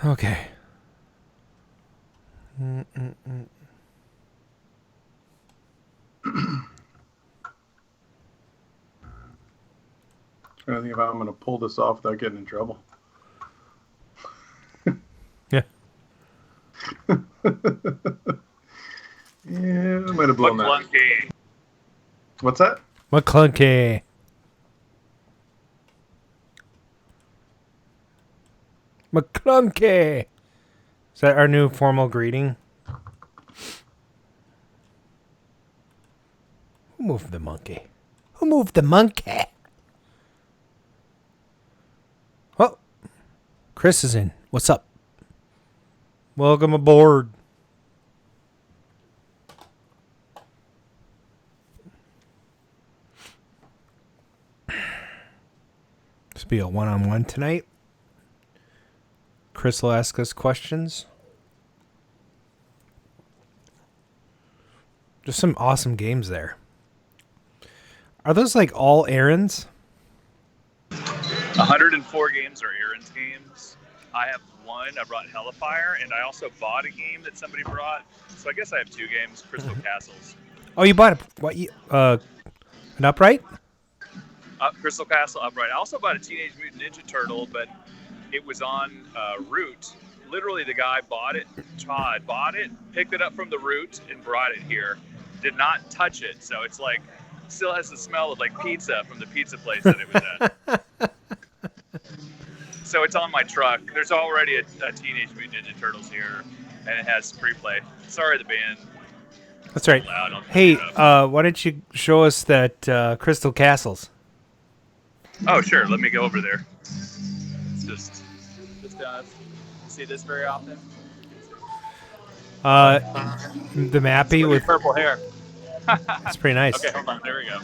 Okay. Trying to think if I'm going to pull this off without getting in trouble. Yeah. Yeah, I might have blown that. MACLUNKEY. What's that? MACLUNKEY. MACLUNKEY. Is that our new formal greeting? Who moved the monkey? Who moved the monkey? Well, Chris is in. What's up? Welcome aboard. This will be a one-on-one tonight. Chris will ask us questions. There's some awesome games there. Are those like all errands? 104 games are errands games. I have one. I brought Hellfire, and I also bought a game that somebody brought. So I guess I have two games, Crystal Castles. Oh, you bought an upright? Crystal Castle Upright. I also bought a Teenage Mutant Ninja Turtle, but it was on route. Literally, the guy bought it. Todd bought it, picked it up from the route, and brought it here. Did not touch it, so it's like still has the smell of like pizza from the pizza place that it was at. So it's on my truck. There's already a Teenage Mutant Ninja Turtles here, and it has pre-play. Sorry, the band. That's right. Hey, why don't you show us that Crystal Castles? Oh, sure. Let me go over there. It's just see this very often. The mappy with purple hair. That's pretty nice. Okay, hold on. There we go.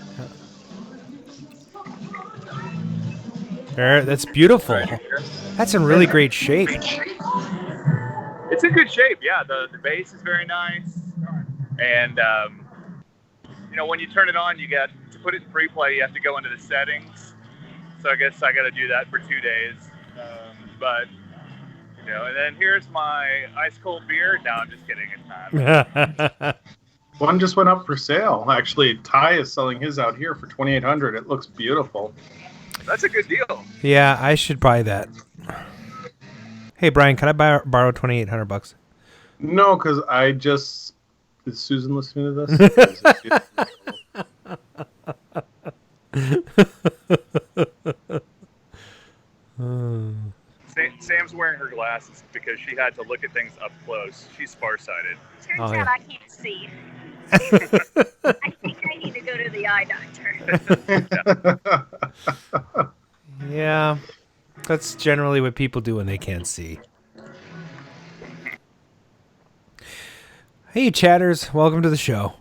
There, that's beautiful. That's in really great shape. It's in good shape. Yeah, the base is very nice, and when you turn it on, you get to put it in pre-play. You have to go into the settings. So I guess I got to do that for 2 days. And then here's my ice cold beer. No, I'm just kidding. It's not. One just went up for sale. Actually, Ty is selling his out here for $2,800. It looks beautiful. That's a good deal. Yeah, I should buy that. Hey, Brian, can I borrow $2,800? No, because I just... Is Susan listening to this? Sam's wearing her glasses because she had to look at things up close. She's farsighted. Turns out I can't see. I think I need to go to the eye doctor. Yeah, that's generally what people do when they can't see. Hey, chatters, welcome to the show.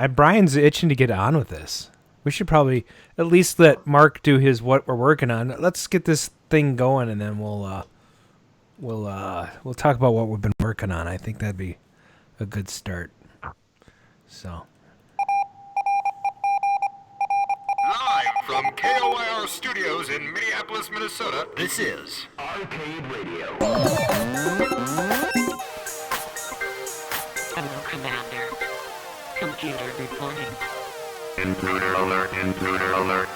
Brian's itching to get on with this. We should probably at least let Mark do his what we're working on. Let's get this thing going, and then we'll talk about what we've been working on. I think that'd be a good start. So. Live from KOIR Studios in Minneapolis, Minnesota, this is Arcade Radio. Hello, Commander. Computer reporting. Intruder alert, intruder alert.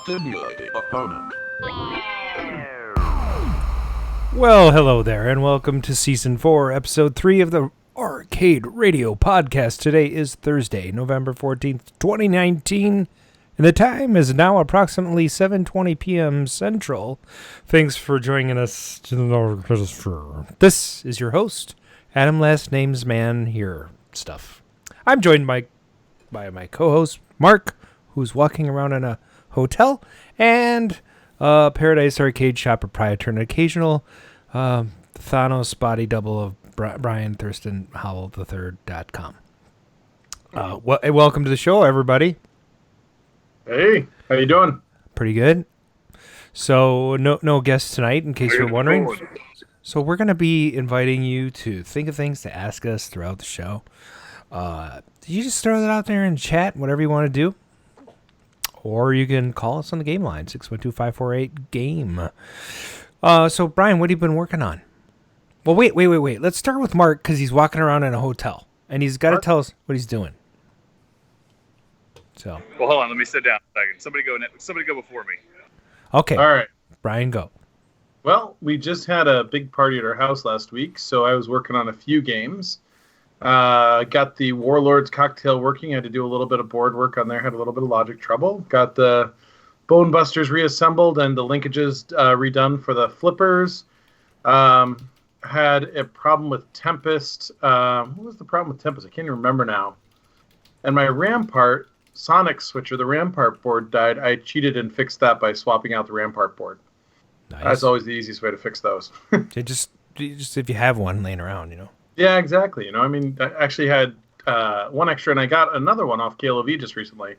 Stimulating opponent. Well, hello there, and welcome to Season 4, Episode 3 of the Arcade Radio Podcast. Today is Thursday, November 14th, 2019, And the time is now approximately 7:20 p.m. Central. Thanks for joining us. This is your host, Adam Last Name's Man Here Stuff. I'm joined by my co-host, Mark, who's walking around in a hotel, and Paradise Arcade Shop proprietor and occasional Thanos body double of Bryan Thurston Howell III.com. Welcome to the show, everybody. Hey, how you doing? Pretty good. So no guests tonight, in case you're wondering. So we're going to be inviting you to think of things to ask us throughout the show. You just throw that out there in chat, whatever you want to do. Or you can call us on the game line, 612-548-GAME. So, Bryan, what have you been working on? Well, wait. Let's start with Mark, because he's walking around in a hotel. And he's got to tell us what he's doing. So. Well, hold on. Let me sit down a second. Somebody go before me. Okay. All right. Bryan, go. Well, we just had a big party at our house last week, so I was working on a few games. Got the Warlords cocktail working. I had to do a little bit of board work on there. Had a little bit of logic trouble. Got the Bone Busters reassembled and the linkages redone for the flippers. Had a problem with Tempest. What was the problem with Tempest? I can't even remember now. And my Rampart Sonic switcher, the Rampart board died. I cheated and fixed that by swapping out the Rampart board. Nice. That's always the easiest way to fix those. just if you have one laying around, you know. Yeah, exactly. I mean, I actually had one extra, and I got another one off KLOV just recently.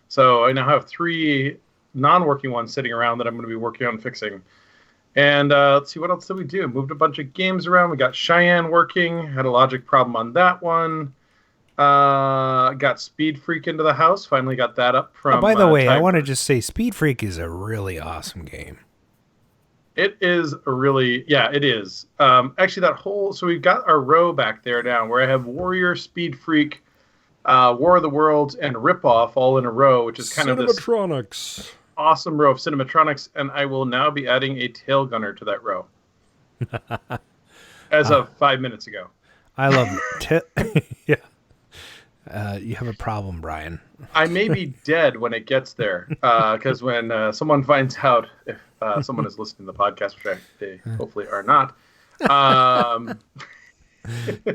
So I now have 3 non-working ones sitting around that I'm going to be working on fixing. And let's see, what else did we do? Moved a bunch of games around. We got Cheyenne working. Had a logic problem on that one. Got Speed Freak into the house. Finally got that up from... by the way, I want to just say Speed Freak is a really awesome game. It is it is. Actually, that whole... So we've got our row back there now where I have Warrior, Speed Freak, War of the Worlds, and Ripoff all in a row, which is kind of this awesome row of Cinematronics, and I will now be adding a Tail Gunner to that row. As of 5 minutes ago. I love it. Yeah. You have a problem, Bryan. I may be dead when it gets there, because when someone finds out, if someone is listening to the podcast, which they hopefully are not.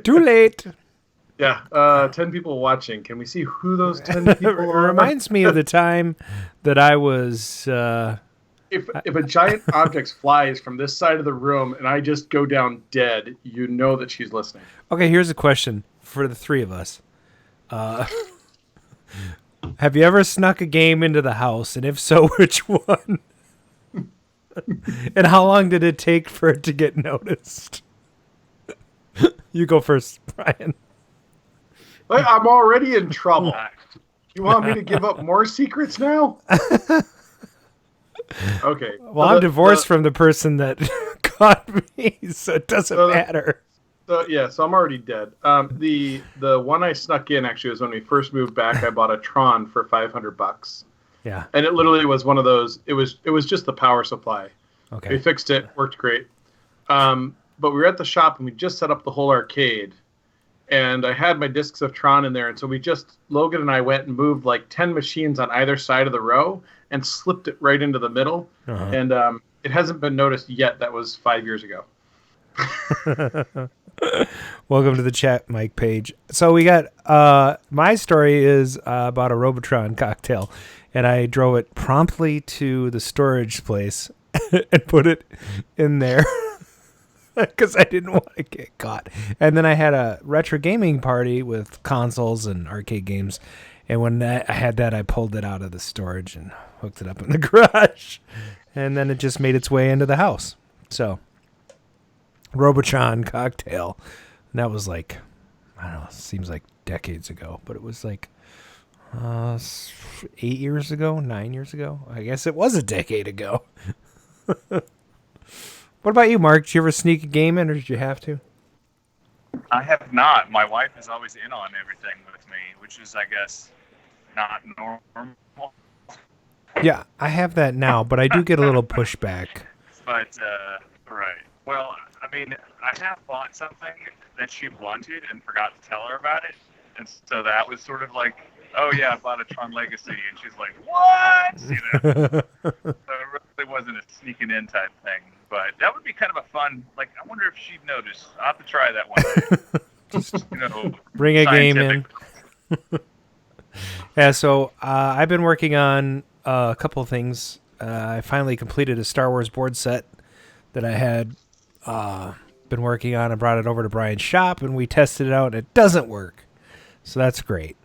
Too late. Yeah, 10 people watching. Can we see who those 10 people are? It reminds me of the time that I was... If a giant object flies from this side of the room and I just go down dead, you know that she's listening. Okay, here's a question for the 3 of us. Have you ever snuck a game into the house, and if so, which one? And how long did it take for it to get noticed? You go first, Bryan. I'm already in trouble. You want me to give up more secrets now? Okay. Well, I'm divorced from the person that caught me, so it doesn't matter. So I'm already dead. The one I snuck in actually was when we first moved back. I bought a Tron for $500. Yeah. And it literally was one of those. It was just the power supply. Okay. We fixed it. Worked great. But we were at the shop and we just set up the whole arcade, and I had my discs of Tron in there, and so Logan and I went and moved like 10 machines on either side of the row and slipped it right into the middle. Uh-huh. And it hasn't been noticed yet. That was 5 years ago. Welcome to the chat, Mike Page. So we got my story is about a Robotron cocktail, and I drove it promptly to the storage place and put it in there because I didn't want to get caught. And then I had a retro gaming party with consoles and arcade games, and when I had that, I pulled it out of the storage and hooked it up in the garage, and then it just made its way into the house. So Robotron cocktail. And that was like, I don't know, seems like decades ago, but it was like 8 years ago, 9 years ago. I guess it was a decade ago. What about you, Mark? Did you ever sneak a game in, or did you have to? I have not. My wife is always in on everything with me, which is, I guess, not normal. Yeah, I have that now, but I do get a little pushback. But, right. Well, I mean, I have bought something that she wanted and forgot to tell her about it. And so that was sort of like oh yeah, I bought a Tron Legacy, and she's like, what? You know, so it really wasn't a sneaking in type thing, but that would be kind of a fun. Like, I wonder if she'd notice. I'll have to try that one day. Just bring a game in. Yeah, so I've been working on a couple of things. I finally completed a Star Wars board set that I had been working on. I brought it over to Bryan's shop, and we tested it out, and it doesn't work. So that's great.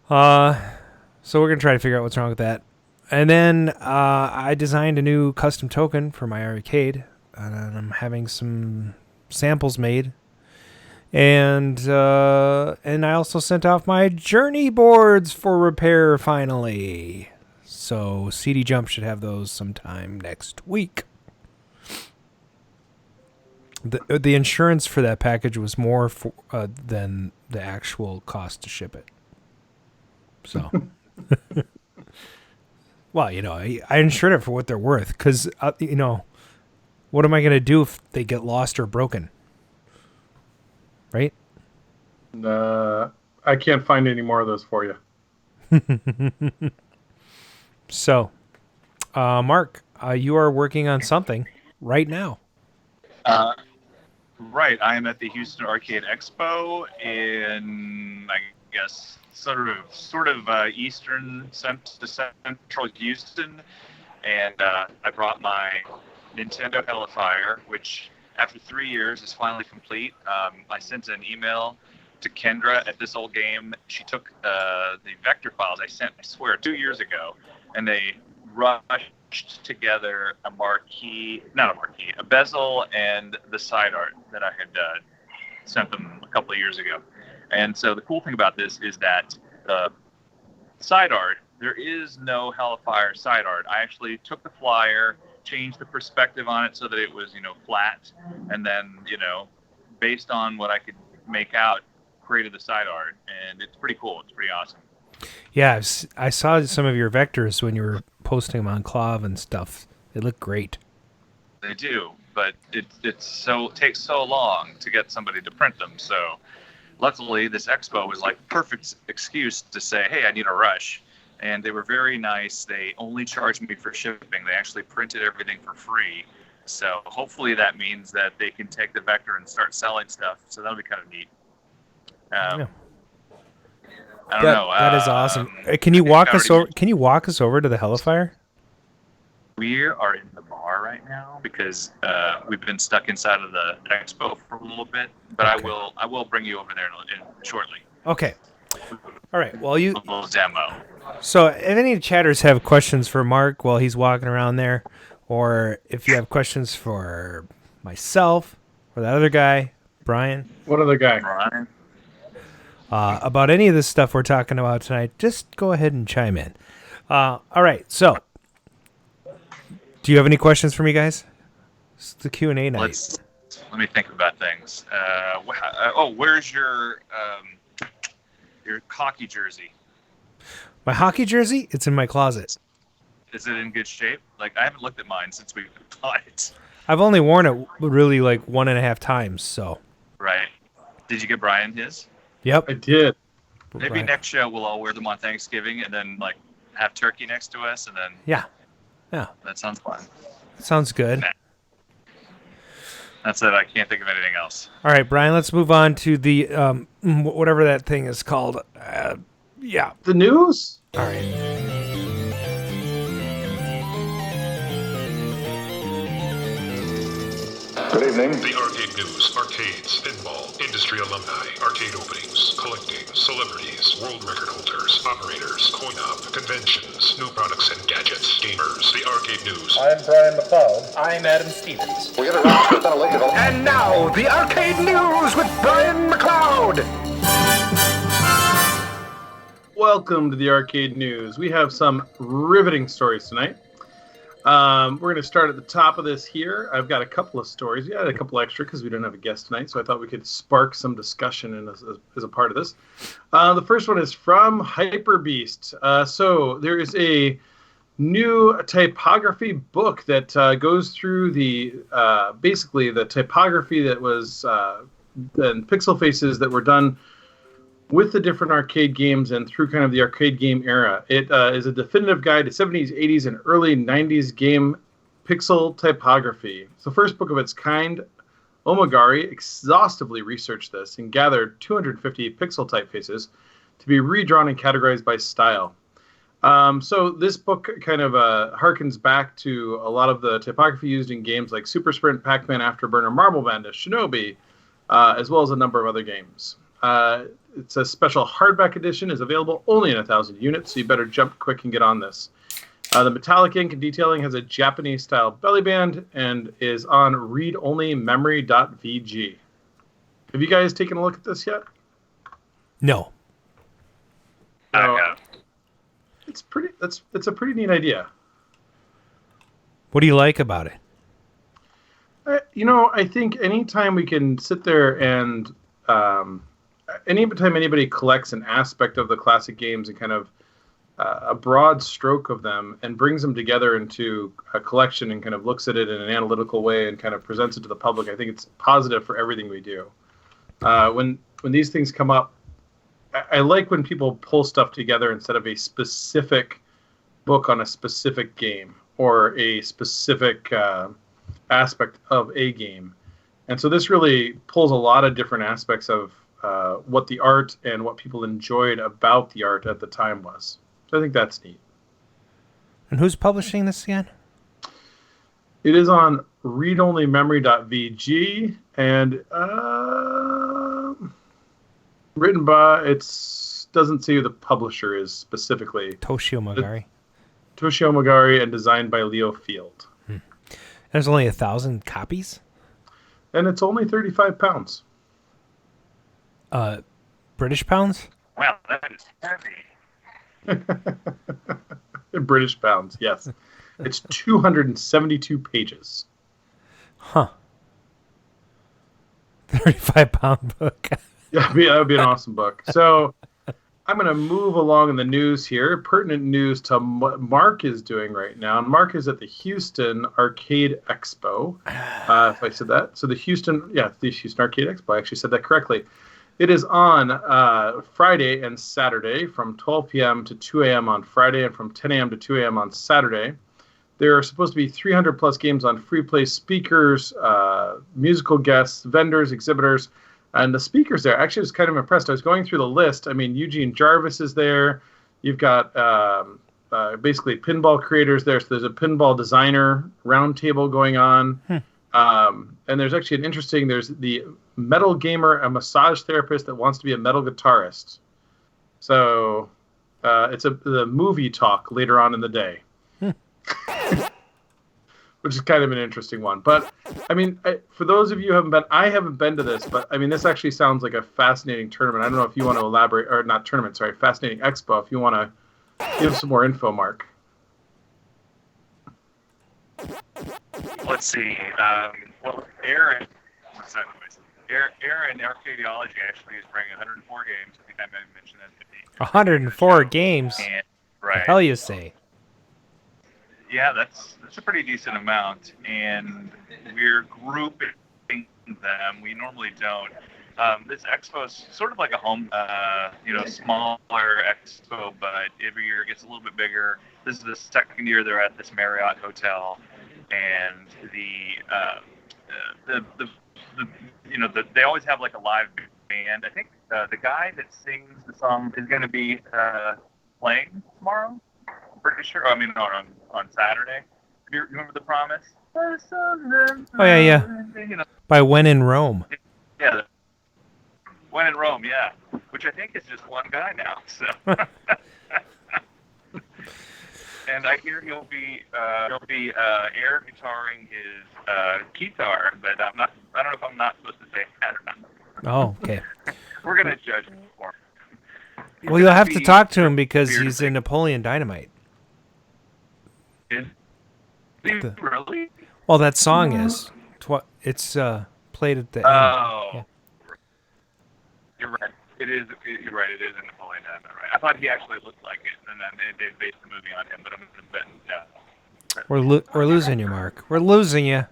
So we're going to try to figure out what's wrong with that. And then I designed a new custom token for my arcade, and I'm having some samples made. And I also sent off my Journey boards for repair finally. So CD Jump should have those sometime next week. The insurance for that package was more than the actual cost to ship it. So, well, I insured it for what they're worth because, what am I going to do if they get lost or broken? Right? I can't find any more of those for you. So, Mark, you are working on something right now. Right. I am at the Houston Arcade Expo in, I guess, sort of eastern to central Houston, and I brought my Nintendo Hellfire, which after 3 years is finally complete. I sent an email to Kendra at This Old Game. She took the vector files I sent, I swear, 2 years ago, and they rushed together a bezel and the side art that I had sent them a couple of years ago. And so the cool thing about this is that side art, there is no Hellfire side art. I actually took the flyer, changed the perspective on it so that it was, flat, and then, based on what I could make out, created the side art, and it's pretty cool. It's pretty awesome. Yeah, I saw some of your vectors when you were posting them on Clav and stuff. They look great. They do, but it takes so long to get somebody to print them. So luckily, this expo was like perfect excuse to say, hey, I need a rush. And they were very nice. They only charged me for shipping. They actually printed everything for free. So hopefully that means that they can take the vector and start selling stuff. So that'll be kind of neat. Yeah. I don't know. That is awesome. Can you walk us over? Can you walk us over to the Hellfire? We are in the bar right now because we've been stuck inside of the expo for a little bit. But okay. I will bring you over there shortly. Okay. All right. Well, a little demo. So, if any chatters have questions for Mark while he's walking around there, or if you have questions for myself or that other guy, Bryan. What other guy? Bryan. About any of this stuff we're talking about tonight, just go ahead and chime in. All right. So, do you have any questions for me, guys? It's the Q&A night. Let me think about things. Where's your hockey jersey? My hockey jersey? It's in my closet. Is it in good shape? Like, I haven't looked at mine since we bought it. I've only worn it really like 1.5 times, so. Right. Did you get Bryan his? Yep. I did. Maybe next show we'll all wear them on Thanksgiving and then, like, have turkey next to us and then. Yeah. That sounds fun. Sounds good. Nah. That's it. I can't think of anything else. All right, Bryan, let's move on to the, whatever that thing is called. Yeah. The news? All right. Good evening. The Arcade News, arcades, pinball, industry alumni, arcade openings, collecting, celebrities, world record holders, operators, coin-op, conventions, new products and gadgets, gamers. The Arcade News. I'm Bryan McLeod. I'm Adam Stevens. We get around to the And now, the Arcade News with Bryan McLeod. Welcome to the Arcade News. We have some riveting stories tonight. We're going to start at the top of this here. I've got a couple of stories. We had a couple extra because we don't have a guest tonight, so I thought we could spark some discussion as a part of this. The first one is from HyperBeast. So there is a new typography book that goes through the basically the typography that was and pixel faces that were done with the different arcade games and through kind of the arcade game era. It is a definitive guide to 70s, 80s, and early 90s game pixel typography. It's the first book of its kind. Omagari exhaustively researched this and gathered 250 pixel typefaces to be redrawn and categorized by style. So this book kind of harkens back to a lot of the typography used in games like Super Sprint, Pac-Man, Afterburner, Marble Madness, Shinobi, as well as a number of other games. It's a special hardback edition, is available only in 1,000 units, so you better jump quick and get on this. The metallic ink and detailing has a Japanese-style belly band and is on read-only-memory.vg. Have you guys taken a look at this yet? No. It's a pretty neat idea. What do you like about it? I think anytime we can sit there and anytime anybody collects an aspect of the classic games and kind of a broad stroke of them and brings them together into a collection and kind of looks at it in an analytical way and kind of presents it to the public, I think it's positive for everything we do. When these things come up, I like when people pull stuff together instead of a specific book on a specific game or a specific aspect of a game. And so this really pulls a lot of different aspects of what the art and what people enjoyed about the art at the time was. So I think that's neat. And who's publishing this again? It is on readonlymemory.vg and written by, doesn't say who the publisher is specifically. Toshio Magari. Toshio Magari and designed by Leo Field. There's only 1,000 copies? And it's only £35. British pounds? Wow, that is heavy. British pounds, yes. It's 272 pages. Huh. 35-pound book. Yeah, that would be an awesome book. So I'm going to move along in the news here. Pertinent news to what Mark is doing right now. And Mark is at the Houston Arcade Expo. If I said that. So the Houston Arcade Expo. I actually said that correctly. It is on Friday and Saturday from 12 p.m. to 2 a.m. on Friday and from 10 a.m. to 2 a.m. on Saturday. There are supposed to be 300 plus games on free play, speakers, musical guests, vendors, exhibitors. And the speakers there, actually, I was kind of impressed. I was going through the list. I mean, Eugene Jarvis is there. You've got basically pinball creators there. So there's a pinball designer roundtable going on. And there's actually there's the metal gamer, a massage therapist that wants to be a metal guitarist. So it's the movie talk later on in the day. Which is kind of an interesting one. But, I mean, for those of you who haven't been, I haven't been to this, but, I mean, this actually sounds like a fascinating tournament. I don't know if you want to elaborate, or not tournament, sorry, fascinating expo, if you want to give some more info, Mark. Let's see. Well, Aaron Arcadeology actually is bringing 104 games. I think I might mention that. 104 games? And, right. The hell you say? Yeah, that's a pretty decent amount, and we're grouping them. We normally don't. This expo is sort of like a home, smaller expo, but every year it gets a little bit bigger. This is the second year they're at this Marriott hotel, and they always have like a live band. I think the guy that sings the song is going to be playing tomorrow. Pretty sure. I mean, on Saturday. Do you remember The Promise? Oh, yeah. By When in Rome. Yeah. When in Rome, yeah. Which I think is just one guy now. So. And I hear he'll be air guitaring his guitar, but I don't know if I'm not supposed to say that or not. Oh, okay. We're gonna judge him for him. Well, you'll have to talk to him because he's in Napoleon Dynamite. Really? Well, that song is. It's played at the end. Oh. Yeah. You're right. It is. You're right. It is in Napoleon Dynamite. Right. I thought he actually looked like it, and then they based the movie on him. But I'm going to bet no. We're losing you, Mark. We're losing you.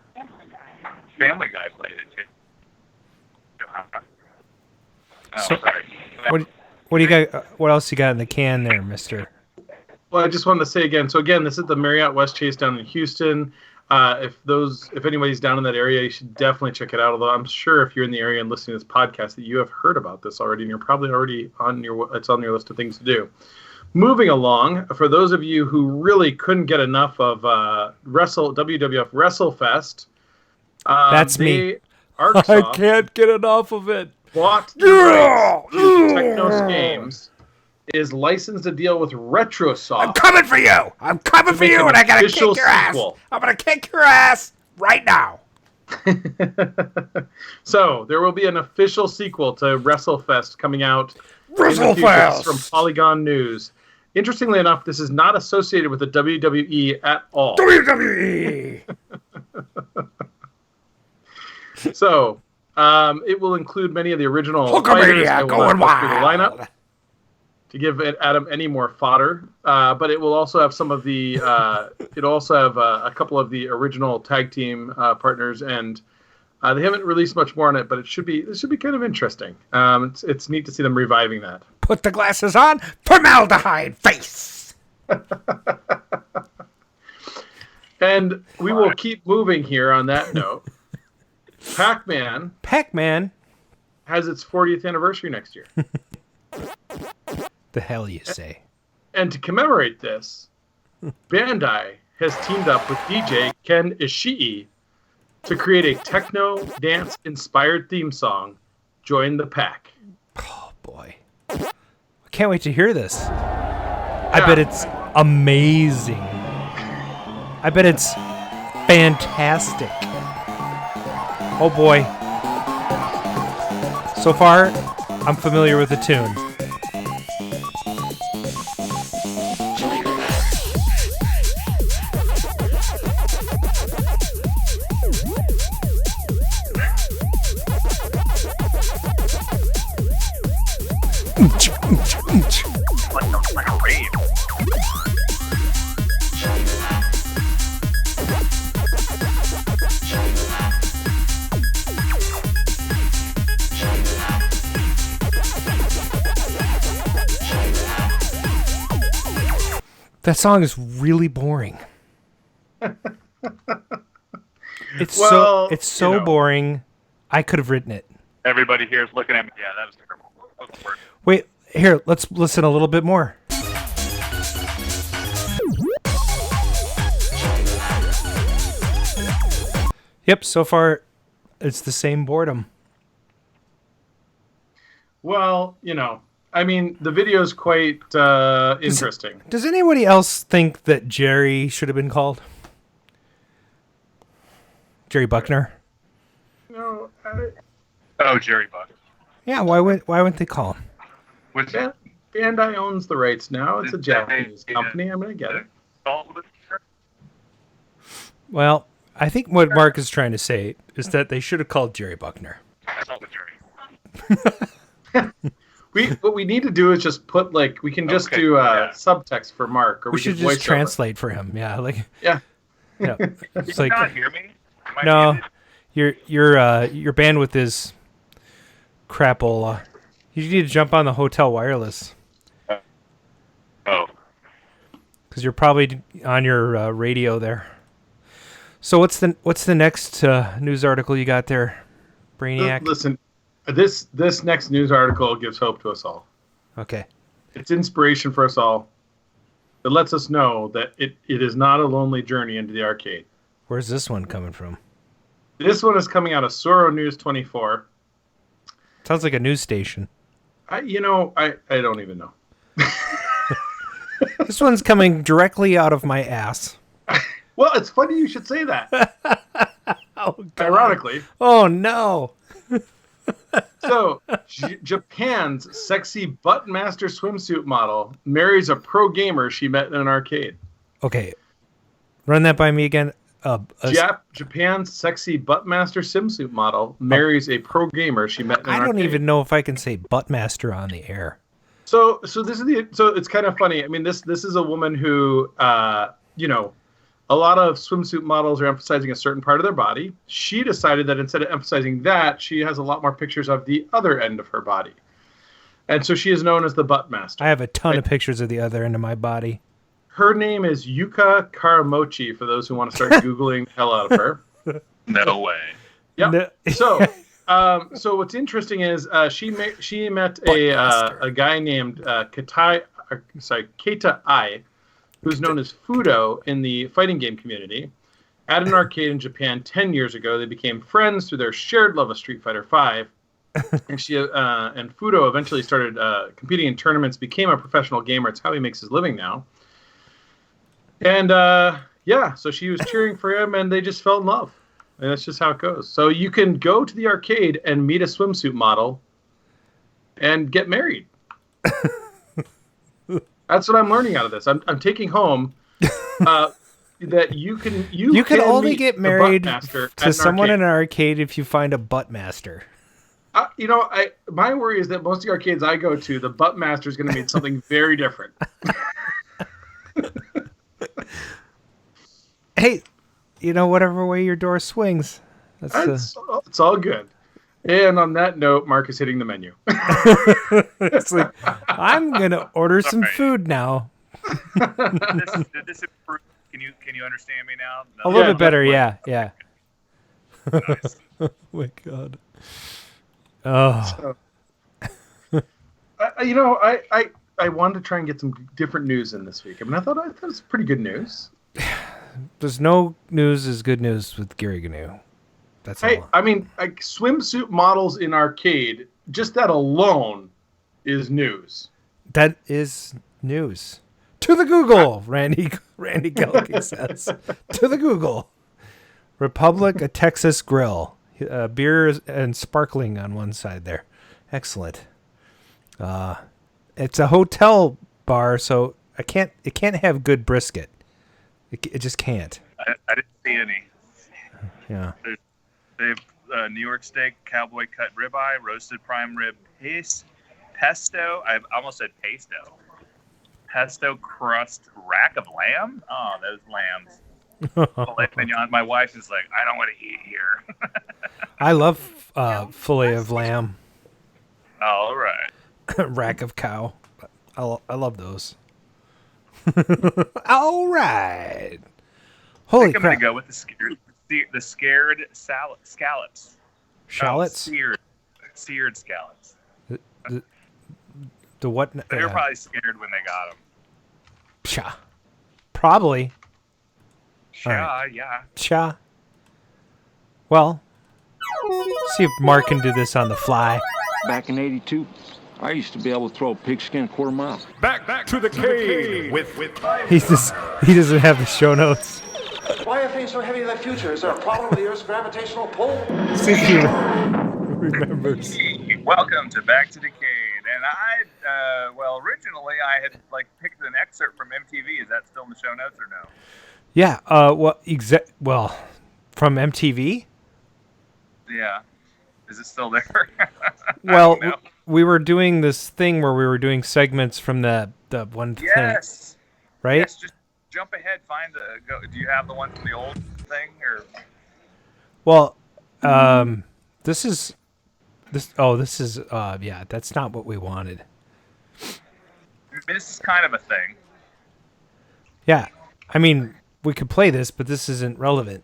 Family Guy played it too. Oh, So, sorry. What do you got? What else you got in the can there, Mister? Well, I just wanted to say again. So again, this is the Marriott West Chase down in Houston. If anybody's down in that area, you should definitely check it out. Although I'm sure if you're in the area and listening to this podcast, that you have heard about this already, and you're probably already it's on your list of things to do. Moving along, for those of you who really couldn't get enough of WWF WrestleFest, that's me. Arcsoft I can't get enough of it. Bought the rights to Technos Games. Is licensed to deal with RetroSoft. I'm coming for you. I'm coming for you, and I gotta kick your ass. I'm gonna kick your ass right now. So there will be an official sequel to WrestleFest coming out. WrestleFest from Polygon News. Interestingly enough, this is not associated with the WWE at all. WWE. So it will include many of the original Hulkamania fighters going wild. The lineup to give Adam any more fodder, but it will also have some of the. It'll also have a couple of the original tag team partners, and they haven't released much more on it. But this should be kind of interesting. It's neat to see them reviving that. Put the glasses on, formaldehyde face. And we will keep moving here on that note. Pac-Man has its 40th anniversary next year. The hell you say? And to commemorate this, Bandai has teamed up with DJ Ken Ishii to create a techno dance inspired theme song, Join the Pack. Oh boy. I can't wait to hear this. I bet it's amazing. I bet it's fantastic. Oh boy. So far, I'm familiar with the tune. That song is really boring. It's so boring. I could have written it. Everybody here is looking at me. Yeah, that was terrible. That was the worst. Wait, here, let's listen a little bit more. Yep, so far it's the same boredom. Well, I mean, the video is quite interesting. Does anybody else think that Jerry should have been called? Jerry Buckner? No. Oh, Jerry Buck. Yeah, why wouldn't they call him? What's that? Bandai owns the rights now. It's a Japanese company. I'm going to get it. Well, I think what Mark is trying to say is that they should have called Jerry Buckner. What we need to do is just put we can just do subtext for Mark, or we should just translate for him. Yeah, yeah. It's Can you not hear me? No, your bandwidth is crapola. You need to jump on the hotel wireless. Oh, because you're probably on your radio there. So what's the next news article you got there, Brainiac? Listen, this next news article gives hope to us all. Okay. It's inspiration for us all. It lets us know that it is not a lonely journey into the arcade. Where's this one coming from? This one is coming out of Soro News 24. Sounds like a news station. I don't even know. This one's coming directly out of my ass. Well, it's funny you should say that. Oh, God. Ironically. Oh, no. So, Japan's sexy buttmaster swimsuit model marries a pro gamer she met in an arcade. Okay. Run that by me again. Japan's sexy buttmaster swimsuit model marries a pro gamer she met in an arcade. I don't even know if I can say buttmaster on the air. So it's kind of funny. I mean, this is a woman who, a lot of swimsuit models are emphasizing a certain part of their body. She decided that instead of emphasizing that, she has a lot more pictures of the other end of her body. And so she is known as the Butt Master. I have a ton of pictures of the other end of my body. Her name is Yuka Karamochi, for those who want to start Googling the hell out of her. No way. Yep. No. So what's interesting is she met a guy named Keita Ai, who's known as Fudo in the fighting game community. At an arcade in Japan 10 years ago, they became friends through their shared love of Street Fighter V. And she and Fudo eventually started competing in tournaments, became a professional gamer. It's how he makes his living now. And so she was cheering for him, and they just fell in love. And that's just how it goes. So you can go to the arcade and meet a swimsuit model and get married. That's what I'm learning out of this. I'm taking home that you can only get married to someone in in an arcade if you find a butt master. My worry is that most of the arcades I go to, the butt master is going to mean something very different. Hey, whatever way your door swings. It's all good. And on that note, Mark is hitting the menu. It's like, I'm going to order some food now. Did this improve? Can you understand me now? A little bit better, definitely. yeah. Nice. Oh, my God. Oh. I wanted to try and get some different news in this week. I thought it was pretty good news. There's no news is good news with Gary Gnu. That's all. Swimsuit models in arcade, just that alone is news. That is news. To the Google, Randy Gelke says. To the Google. Republic, a Texas grill. Beer and sparkling on one side there. Excellent. It's a hotel bar, so it can't have good brisket. It just can't. I didn't see any. Yeah. They have New York steak, cowboy cut ribeye, roasted prime rib pesto. I almost said pesto. Pesto crust rack of lamb. Oh, those lambs. Filet mignon. My wife is like, I don't want to eat here. I love filet of lamb. All right. Rack of cow. I love those. All right. Holy I think I'm crap. gonna go with the scared scallops. Shallots? Seared scallops. The what? They were probably scared when they got them. Cha. Probably. Right. Yeah. Cha. Well, see if Mark can do this on the fly. Back in '82, I used to be able to throw a pigskin quarter mile. Back to the cave with He doesn't have the show notes. Why are things so heavy in the future? Is there a problem with the Earth's gravitational pull? See if he remembers. Welcome to Back to the Cave. And originally I had picked an excerpt from MTV. Is that still in the show notes or no? Yeah. From MTV. Yeah. Is it still there? Well, we were doing this thing where we were doing segments from the one thing. Yes. Right? Yes, just jump ahead. Do you have the one from the old thing? Or? Well, this is that's not what we wanted. This is kind of a thing. Yeah. I mean, we could play this, but this isn't relevant.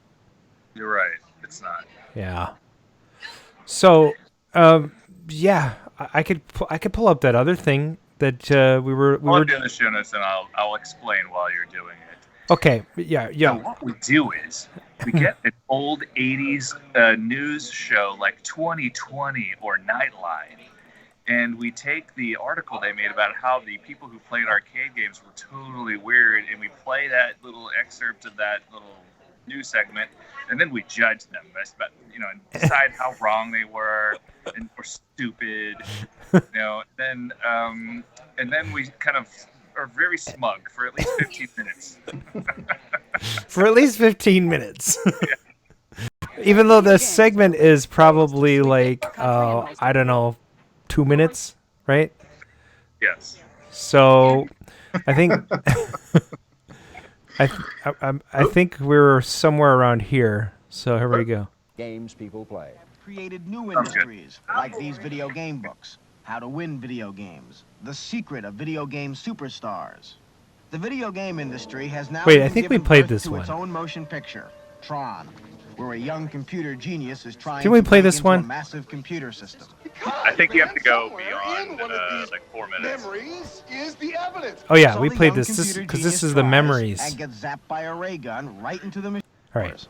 You're right. It's not. Yeah. So, I could pull up that other thing that we were doing the show notes, and I'll explain while you're doing it. Okay. Yeah. So what we do is we get an old 80s news show like 2020 or Nightline, and we take the article they made about how the people who played arcade games were totally weird, and we play that little excerpt of that little news segment, and then we judge them, and decide how wrong they were or stupid, Then and then we kind of are very smug for at least 15 minutes. For at least 15 minutes. Yeah. Even though the segment is probably I don't know, 2 minutes, right? Yes. So, I think I think we're somewhere around here. So here we go. Games people play. Created new industries like these video game books. how to win video games, the secret of video game superstars. The video game industry has now Wait, I think we played this one. its own motion picture, Tron, where a young computer genius is trying Didn't we play to this break into one? a massive computer system. I think you have to go beyond like 4 minutes. Memories is the evidence. Oh yeah, So we the played young this computer because this genius is the tries memories. And gets zapped by a ray gun right into the machine. All right.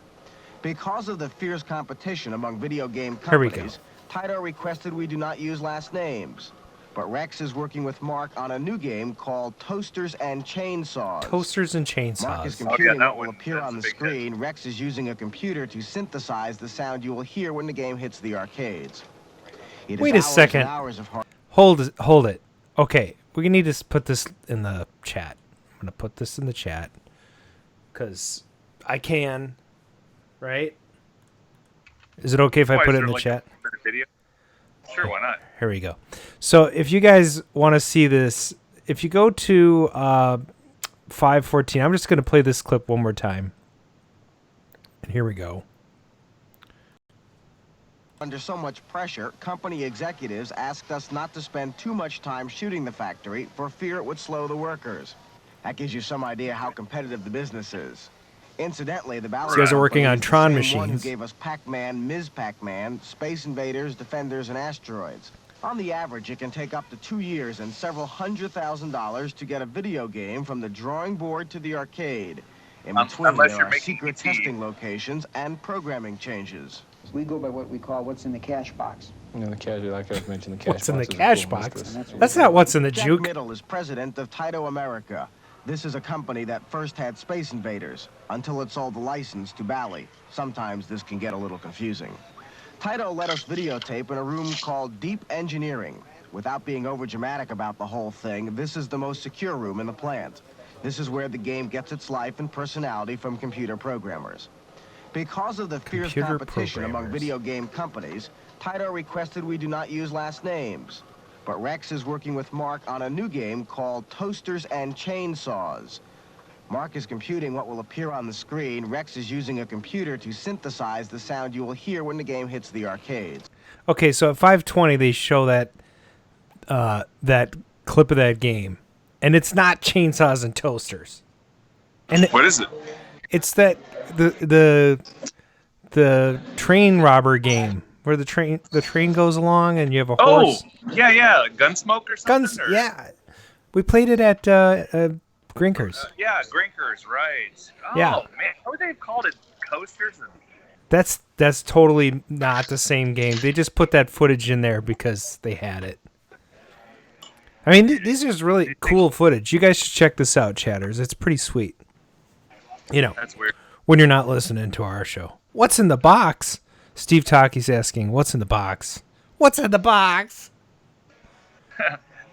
Because of the fierce competition among video game Here we companies, Taito requested we do not use last names. But Rex is working with Mark on a new game called Toasters and Chainsaws. Toasters and Mark is chainsaws. computing that what will one. appear That's on a the big screen. Rex is using a computer to synthesize the sound you will hear when the game hits the arcades. It is Wait a hours and second. hours of hard Hold it. Okay, we need to put this in the chat. I'm gonna put this in the chat because I can. Right? Is it okay if I Why, put is it in there, the like, chat? a video? Sure, why not? Here we go. So if you guys want to see this, if you go to 514, I'm just going to play this clip one more time. And here we go. Under so much pressure, company executives asked us not to spend too much time shooting the factory for fear it would slow the workers. That gives you some idea how competitive the business is. Incidentally, the Ballard These guys are working Company on is the Tron same one who machines. gave us Pac-Man, Ms. Pac-Man, Space Invaders, Defenders, and Asteroids. On the average, it can take up to 2 years and several $100,000 to get a video game from the drawing board to the arcade. In between, unless there you're are making secret ET. testing locations and programming changes. We go by what we call what's in the cash box. You know, the cash, like I mentioned, the cash What's in the box is a cash cool box? mistress. That's not what's in the Jack juke. Middle is president of Taito America. This is a company that first had Space Invaders until it sold the license to Bally. Sometimes this can get a little confusing. Taito let us videotape in a room called Deep Engineering. Without being overdramatic about the whole thing, this is the most secure room in the plant. This is where the game gets its life and personality from computer programmers. Because of the fierce Computer competition among programmers. video game companies, Taito requested we do not use last names. But Rex is working with Mark on a new game called Toasters and Chainsaws. Mark is computing what will appear on the screen. Rex is using a computer to synthesize the sound you will hear when the game hits the arcades. Okay, so at 520 they show that that clip of that game, and it's not chainsaws and toasters. And What is it? it's that the train robber game where the train goes along and you have a horse. Oh, yeah, Gunsmoke or something? Guns. Or? Yeah, we played it at Grinkers. Yeah, Grinkers, right. Oh, Yeah. man, how would they have called it Coasters? That's totally not the same game. They just put that footage in there because they had it. I mean, these are really cool footage. You guys should check this out, chatters. It's pretty sweet. You know, That's weird. when you're not listening to our show. What's in the box? Steve Taki's asking, what's in the box? What's in the box?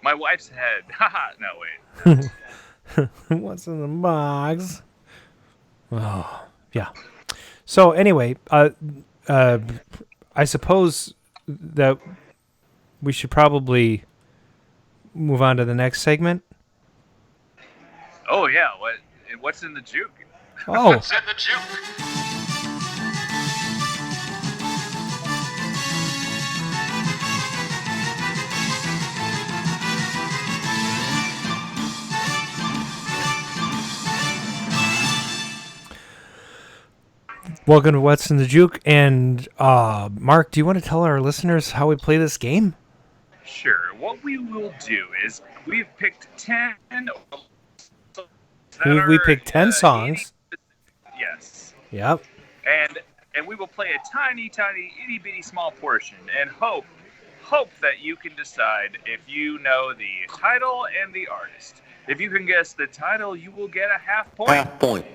My wife's head. Haha, no, wait. What's in the box? Oh, yeah. So anyway, I suppose that we should probably move on to the next segment. Oh, yeah, what's in the juke? Oh. What's in the juke? Welcome to What's in the Juke. And Mark, do you want to tell our listeners how we play this game? Sure. What we will do is we've picked 10. We picked 10 songs. Yes. Yep. And we will play a tiny, itty bitty small portion and hope that you can decide if you know the title and the artist. If you can guess the title, you will get a half point. Half point.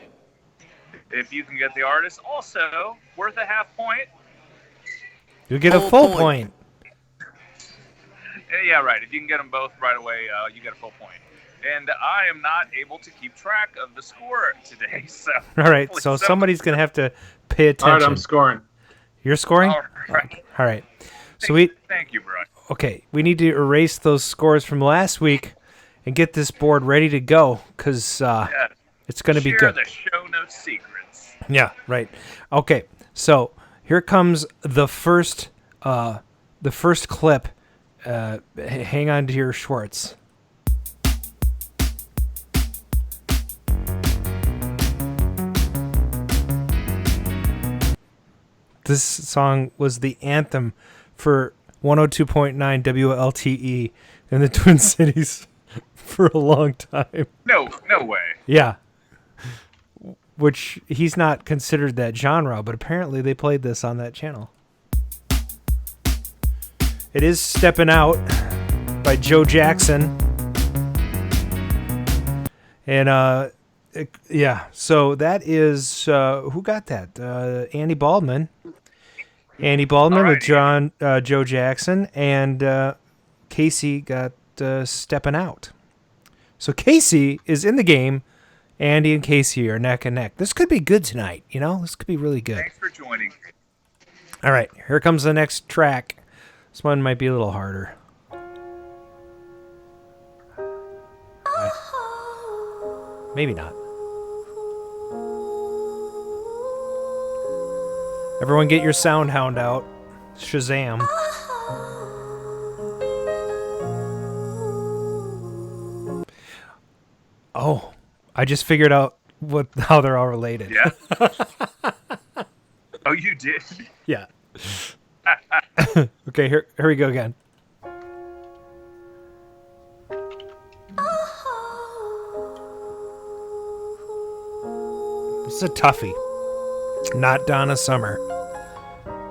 If you can get the artist, also worth a half point. You'll get a full point. Yeah, right. If you can get them both right away, you get a full point. And I am not able to keep track of the score today, so... All right, so somebody's going to have to pay attention. All right, I'm scoring. You're scoring? All right. All right. So Thank you, Bryan. Okay, we need to erase those scores from last week and get this board ready to go because it's going to be good. Share the show notes secrets. Yeah, right. Okay, so here comes the first clip, hang on to your Schwartz. This song was the anthem for 102.9 WLTE in the Twin Cities for a long time. No way. Yeah. Which he's not considered that genre, but apparently they played this on that channel. It is Steppin' Out by Joe Jackson. And yeah, so that is who got that? Andy Baldwin. Andy Baldwin with Joe Jackson, and Casey got Steppin' Out. So Casey is in the game. Andy and Casey are neck and neck. This could be good tonight, you know? This could be really good. Thanks for joining. All right, here comes the next track. This one might be a little harder. Maybe not. Everyone get your sound hound out. Shazam. Oh, I just figured out how they're all related. Yeah? Oh, you did? Yeah. Okay, here we go again. This is a toughie. Not Donna Summer.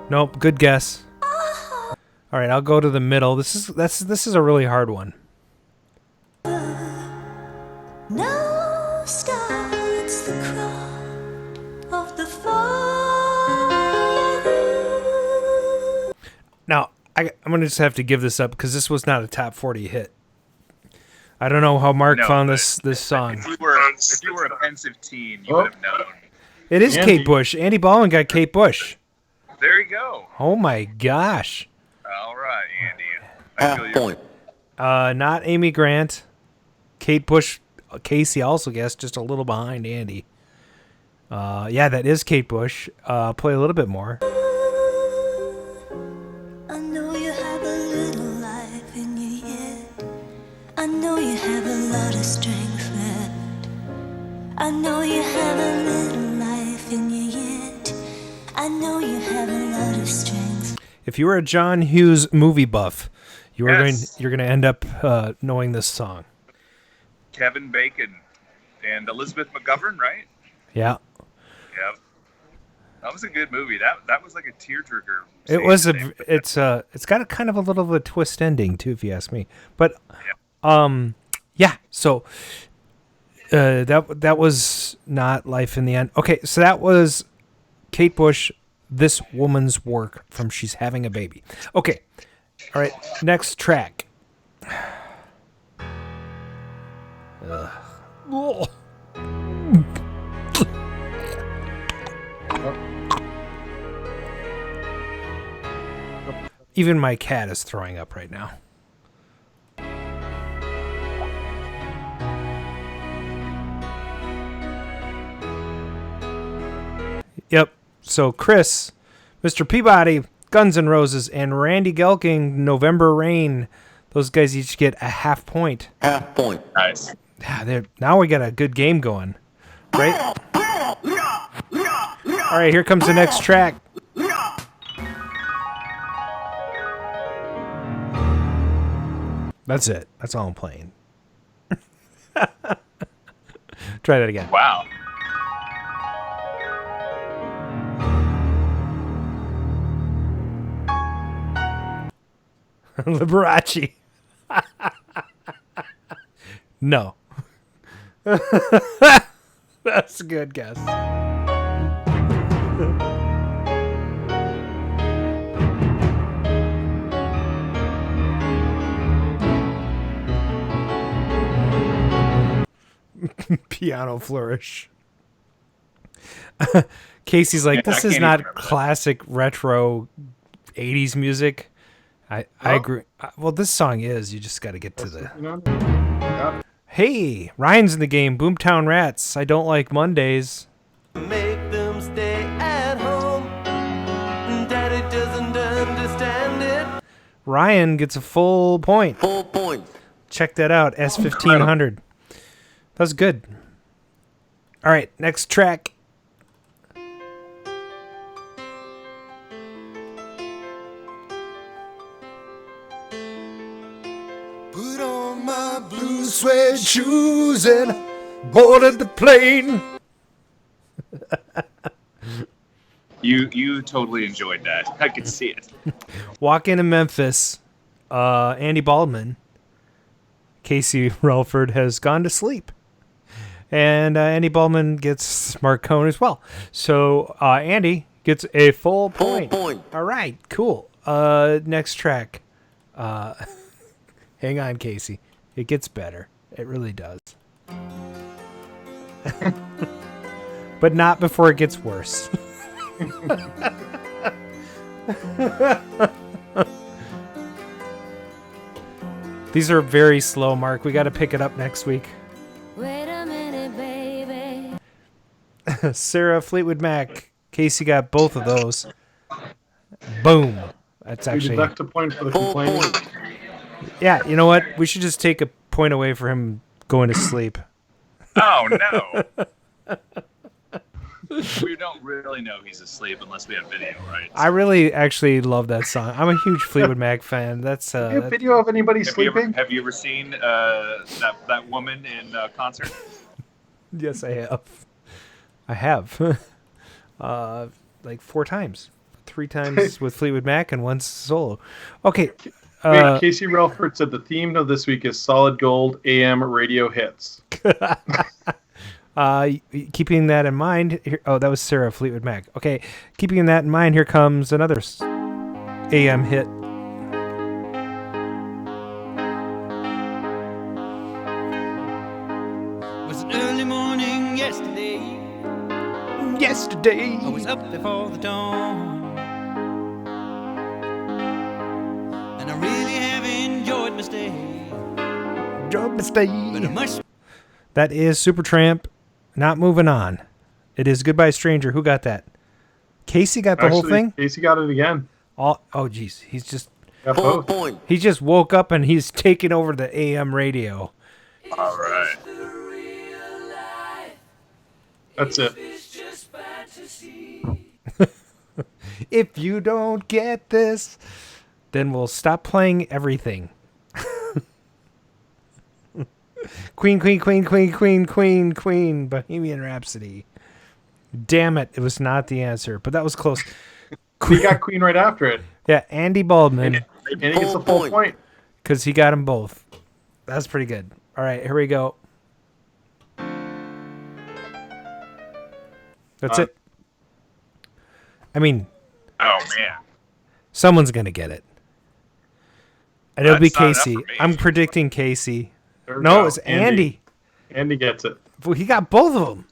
Nope, good guess. All right, I'll go to the middle. This is a really hard one. Now starts the cry of the father. Now, I'm going to just have to give this up because this was not a top 40 hit. I don't know how Mark found this song. If you were a pensive teen, you would have known. It is Kate Bush. Andy Baldwin got Kate Bush. There you go. Oh my gosh. All right, Andy. I feel your point. Not Amy Grant. Kate Bush. Casey also guessed just a little behind Andy. Yeah, that is Kate Bush. Play a little bit more. I know you have a little life in you yet. I know you have a lot of strength left. I know you have a little life in you yet. I know you have a lot of strength. If you were a John Hughes movie buff, you're going to end up knowing this song. Kevin Bacon and Elizabeth McGovern, right? Yeah. Yep. That was a good movie. That was like a tearjerker. It was it's got a kind of a little of a twist ending too, if you ask me. But yeah. So that was not Life in the End. Okay, so that was Kate Bush, This Woman's Work from She's Having a Baby. Okay. All right, next track. Even my cat is throwing up right now. Yep. So Chris, Mr. Peabody, Guns N' Roses, and Randy Gelking, November Rain. Those guys each get a half point. Half point. Nice. Yeah, now we got a good game going. Right? All right, here comes the next track. That's it. That's all I'm playing. Try that again. Wow. Liberace. No. That's a good guess. Piano flourish. Casey's like, this is not classic retro 80s music. I agree. Well, this song is. You just got to get to the... Hey, Ryan's in the game. Boomtown Rats. I don't like Mondays. Make them stay at home. Daddy doesn't understand it. Ryan gets a full point. Full point. Check that out, S1500. That was good. All right, next track. Put on my blue suede shoes and boarded the plane. You totally enjoyed that. I could see it. Walk into Memphis. Andy Baldwin, Casey Relford has gone to sleep. And Andy Baldwin gets Marcone as well. So Andy gets a full point. All right, cool. Next track. Hang on, Casey. It gets better. It really does. But not before it gets worse. These are very slow, Mark. We got to pick it up next week. Wait a minute, baby. Sarah Fleetwood Mac. Casey got both of those. Boom. That's We actually... deduct a point for the complaining. Yeah, you know what? We should just take a point away for him going to sleep. Oh, no. We don't really know he's asleep unless we have video, right? I really actually love that song. I'm a huge Fleetwood Mac fan. That's Do you have video of anybody sleeping? Have you ever seen that woman in concert? Yes, I have. I have. Like 4 times. 3 times with Fleetwood Mac and once solo. Okay. Wait, Casey Relford said the theme of this week is solid gold AM radio hits. Keeping that in mind, that was Sarah Fleetwood Mac. Okay, keeping that in mind, here comes another AM hit. It was an early morning yesterday. Yesterday. I was up before the dawn. And I really have enjoyed my stay. Enjoyed my stay. That is Supertramp. Not moving on. It is Goodbye Stranger. Who got that? Casey got the whole thing? Casey got it again. Oh, jeez. He's just... Got both. He just woke up and he's taking over the AM radio. All right. That's it. If you don't get this, then we'll stop playing everything. Queen, Bohemian Rhapsody. Damn it, it was not the answer, but that was close. He got Queen right after it. Yeah, Andy Baldwin. And he gets a full point. Because he got them both. That's pretty good. All right, here we go. That's it. I mean... Oh, man. Someone's going to get it. And it'll be That's not enough Casey. for me. I'm predicting Casey. No, it's Andy. Andy gets it. Well, he got both of them.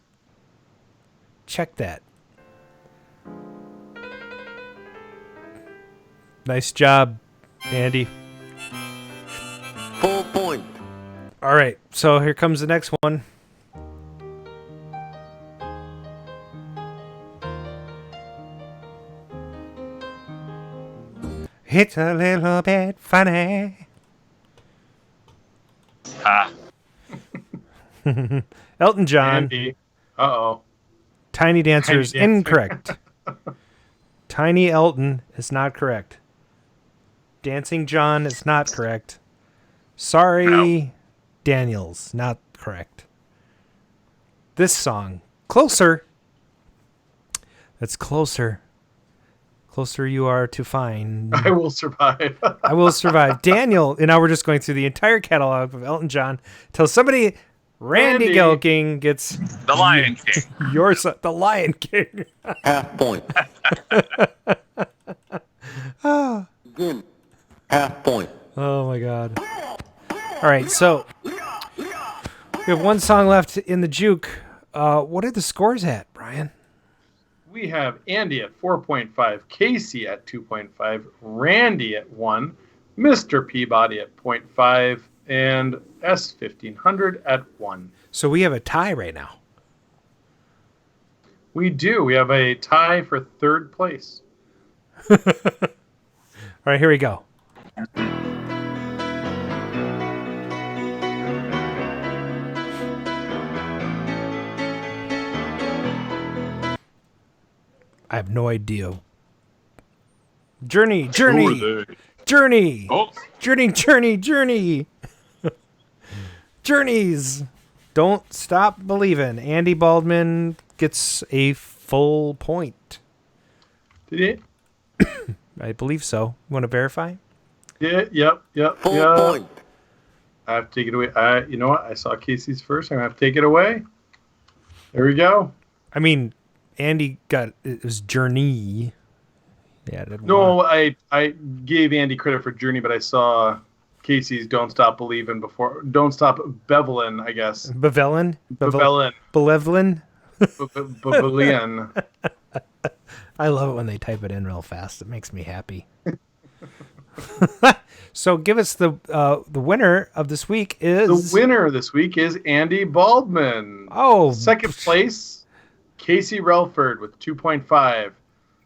Check that. Nice job, Andy. Full point. All right, so here comes the next one. It's a little bit funny. Elton John. Andy. Uh-oh. Tiny Dancer is Tiny Dancer. incorrect. Tiny Elton is not correct. Dancing John is not correct. Sorry, Daniels, not correct. This song, Closer. That's closer. Closer you are to find. I will survive. I will survive. Daniel, and now we're just going through the entire catalog of Elton John till somebody, Randy Gelking, gets The Lion King. Your son, the Lion King. Half point. Oh. Again. Half point. Oh my God. All right, so we have one song left in the juke. What are the scores at, Brian? We have Andy at 4.5, Casey at 2.5, Randy at 1, Mr. Peabody at 0.5, and S1500 at 1. So we have a tie right now. We do. We have a tie for third place. All right, here we go. I have no idea. Journey. Oh. Journey. Journeys. Don't stop believing. Andy Baldwin gets a full point. Did he? I believe so. You want to verify? Yeah, yep. Full point. I have to take it away. You know what? I saw Casey's first. I'm going to have to take it away. There we go. I mean, Andy it was Journey. Yeah. No, I gave Andy credit for Journey, but I saw Casey's Don't Stop Believing before. Don't Stop Bevelin, I guess. Bevelin? Bevelin. Bevelin? Bevelin. I love it when they type it in real fast. It makes me happy. So give us the winner of this week is... The winner this week is Andy Baldwin. Oh. Second place, Casey Relford with 2.5.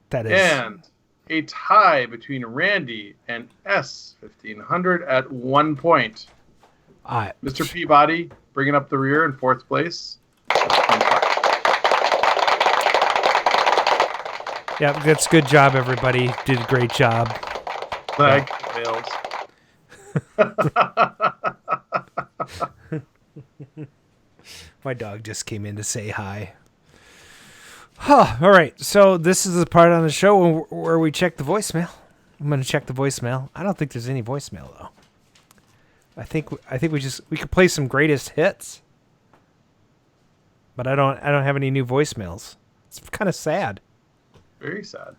That is... And a tie between Randy and S1500 at 1 point. Mr. Peabody bringing up the rear in fourth place. Yeah, that's good job, everybody. Did a great job. Flag fails. My dog just came in to say hi. All right, so this is the part on the show where we check the voicemail. I'm going to check the voicemail. I don't think there's any voicemail though. I think we could play some greatest hits, but I don't have any new voicemails. It's kind of sad. Very sad.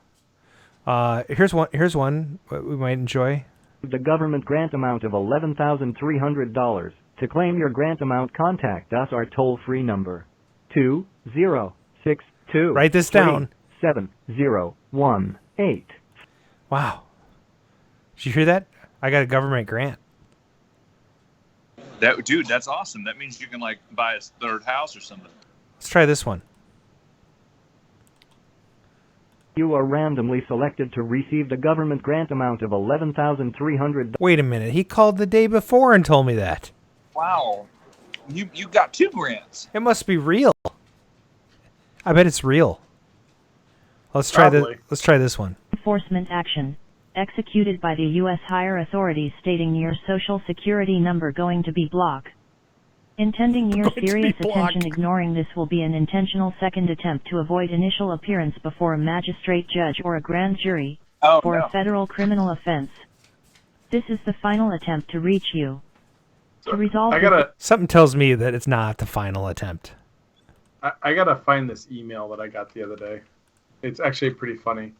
Here's one we might enjoy. The government grant amount of $11,300. To claim your grant amount, contact us. Our toll-free number 2062. Write this down. 7018. Wow. Did you hear that? I got a government grant. Dude, that's awesome. That means you can buy a third house or something. Let's try this one. You are randomly selected to receive the government grant amount of $11,300. Wait a minute. He called the day before and told me that. Wow. You got 2 grants. It must be real. I bet it's real. Let's try this one. Enforcement action executed by the U.S. higher authorities stating your social security number going to be blocked. Intending near serious attention ignoring this will be an intentional second attempt to avoid initial appearance before a magistrate judge or a grand jury for a federal criminal offense. This is the final attempt to reach you. To resolve Something tells me that it's not the final attempt. I gotta find this email that I got the other day. It's actually pretty funny.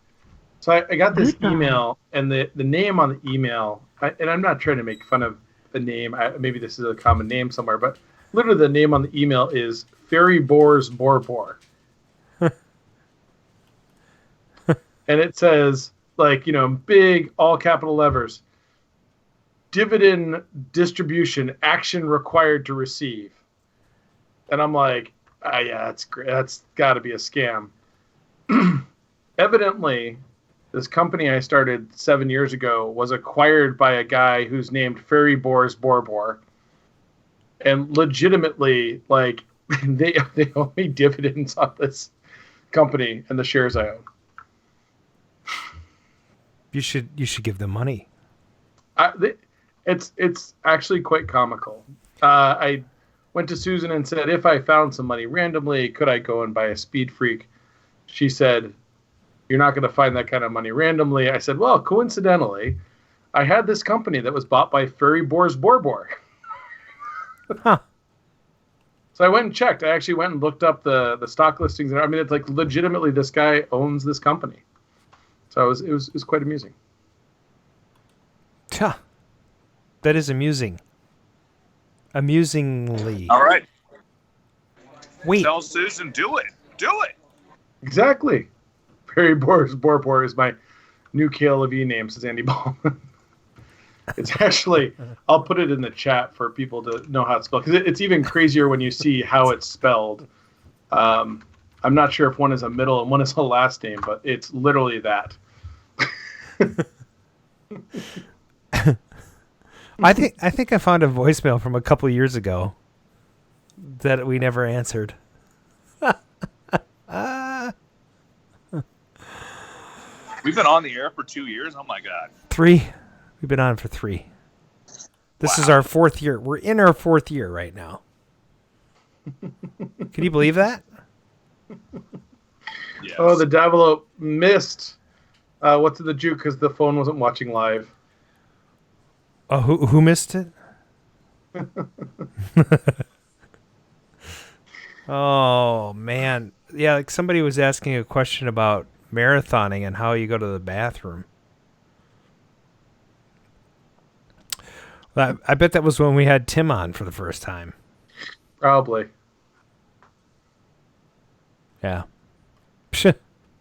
So I got this email, and the name on the email, and I'm not trying to make fun of the name. Maybe this is a common name somewhere, but literally the name on the email is Fairy Boars Borbor. And it says, big all capital letters, dividend distribution action required to receive. And I'm like, yeah, that's great. That's got to be a scam. Evidently, this company I started 7 years ago was acquired by a guy who's named Fairy Boars Borbor. And legitimately, they owe me dividends on this company and the shares I own. You should give them money. It's actually quite comical. I went to Susan and said, if I found some money randomly, could I go and buy a Speed Freak? She said, you're not going to find that kind of money randomly. I said, well, coincidentally, I had this company that was bought by Fairy Boars Borbor. Huh. So I went and checked. I actually went and looked up the stock listings. I mean, it's legitimately this guy owns this company. So it was quite amusing. Huh. That is amusing. Amusingly. All right. Wait. Tell Susan, do it. Do it. Exactly. Fairy Boars Borbor is my new KLV name, says Andy Ballman. It's actually, I'll put it in the chat for people to know how it's spelled, because it's even crazier when you see how it's spelled. I'm not sure if one is a middle and one is a last name, but it's literally that. I think I found a voicemail from a couple of years ago that we never answered. We've been on the air for 2 years. Oh my God. 3. We've been on for 3. This is our 4th year. We're in our 4th year right now. Can you believe that? Yes. Oh, the Davilo missed. What's in the juke because the phone wasn't watching live. Oh, who missed it? Oh, man. Yeah, like somebody was asking a question about marathoning and how you go to the bathroom. I bet that was when we had Tim on for the first time. Probably. Yeah.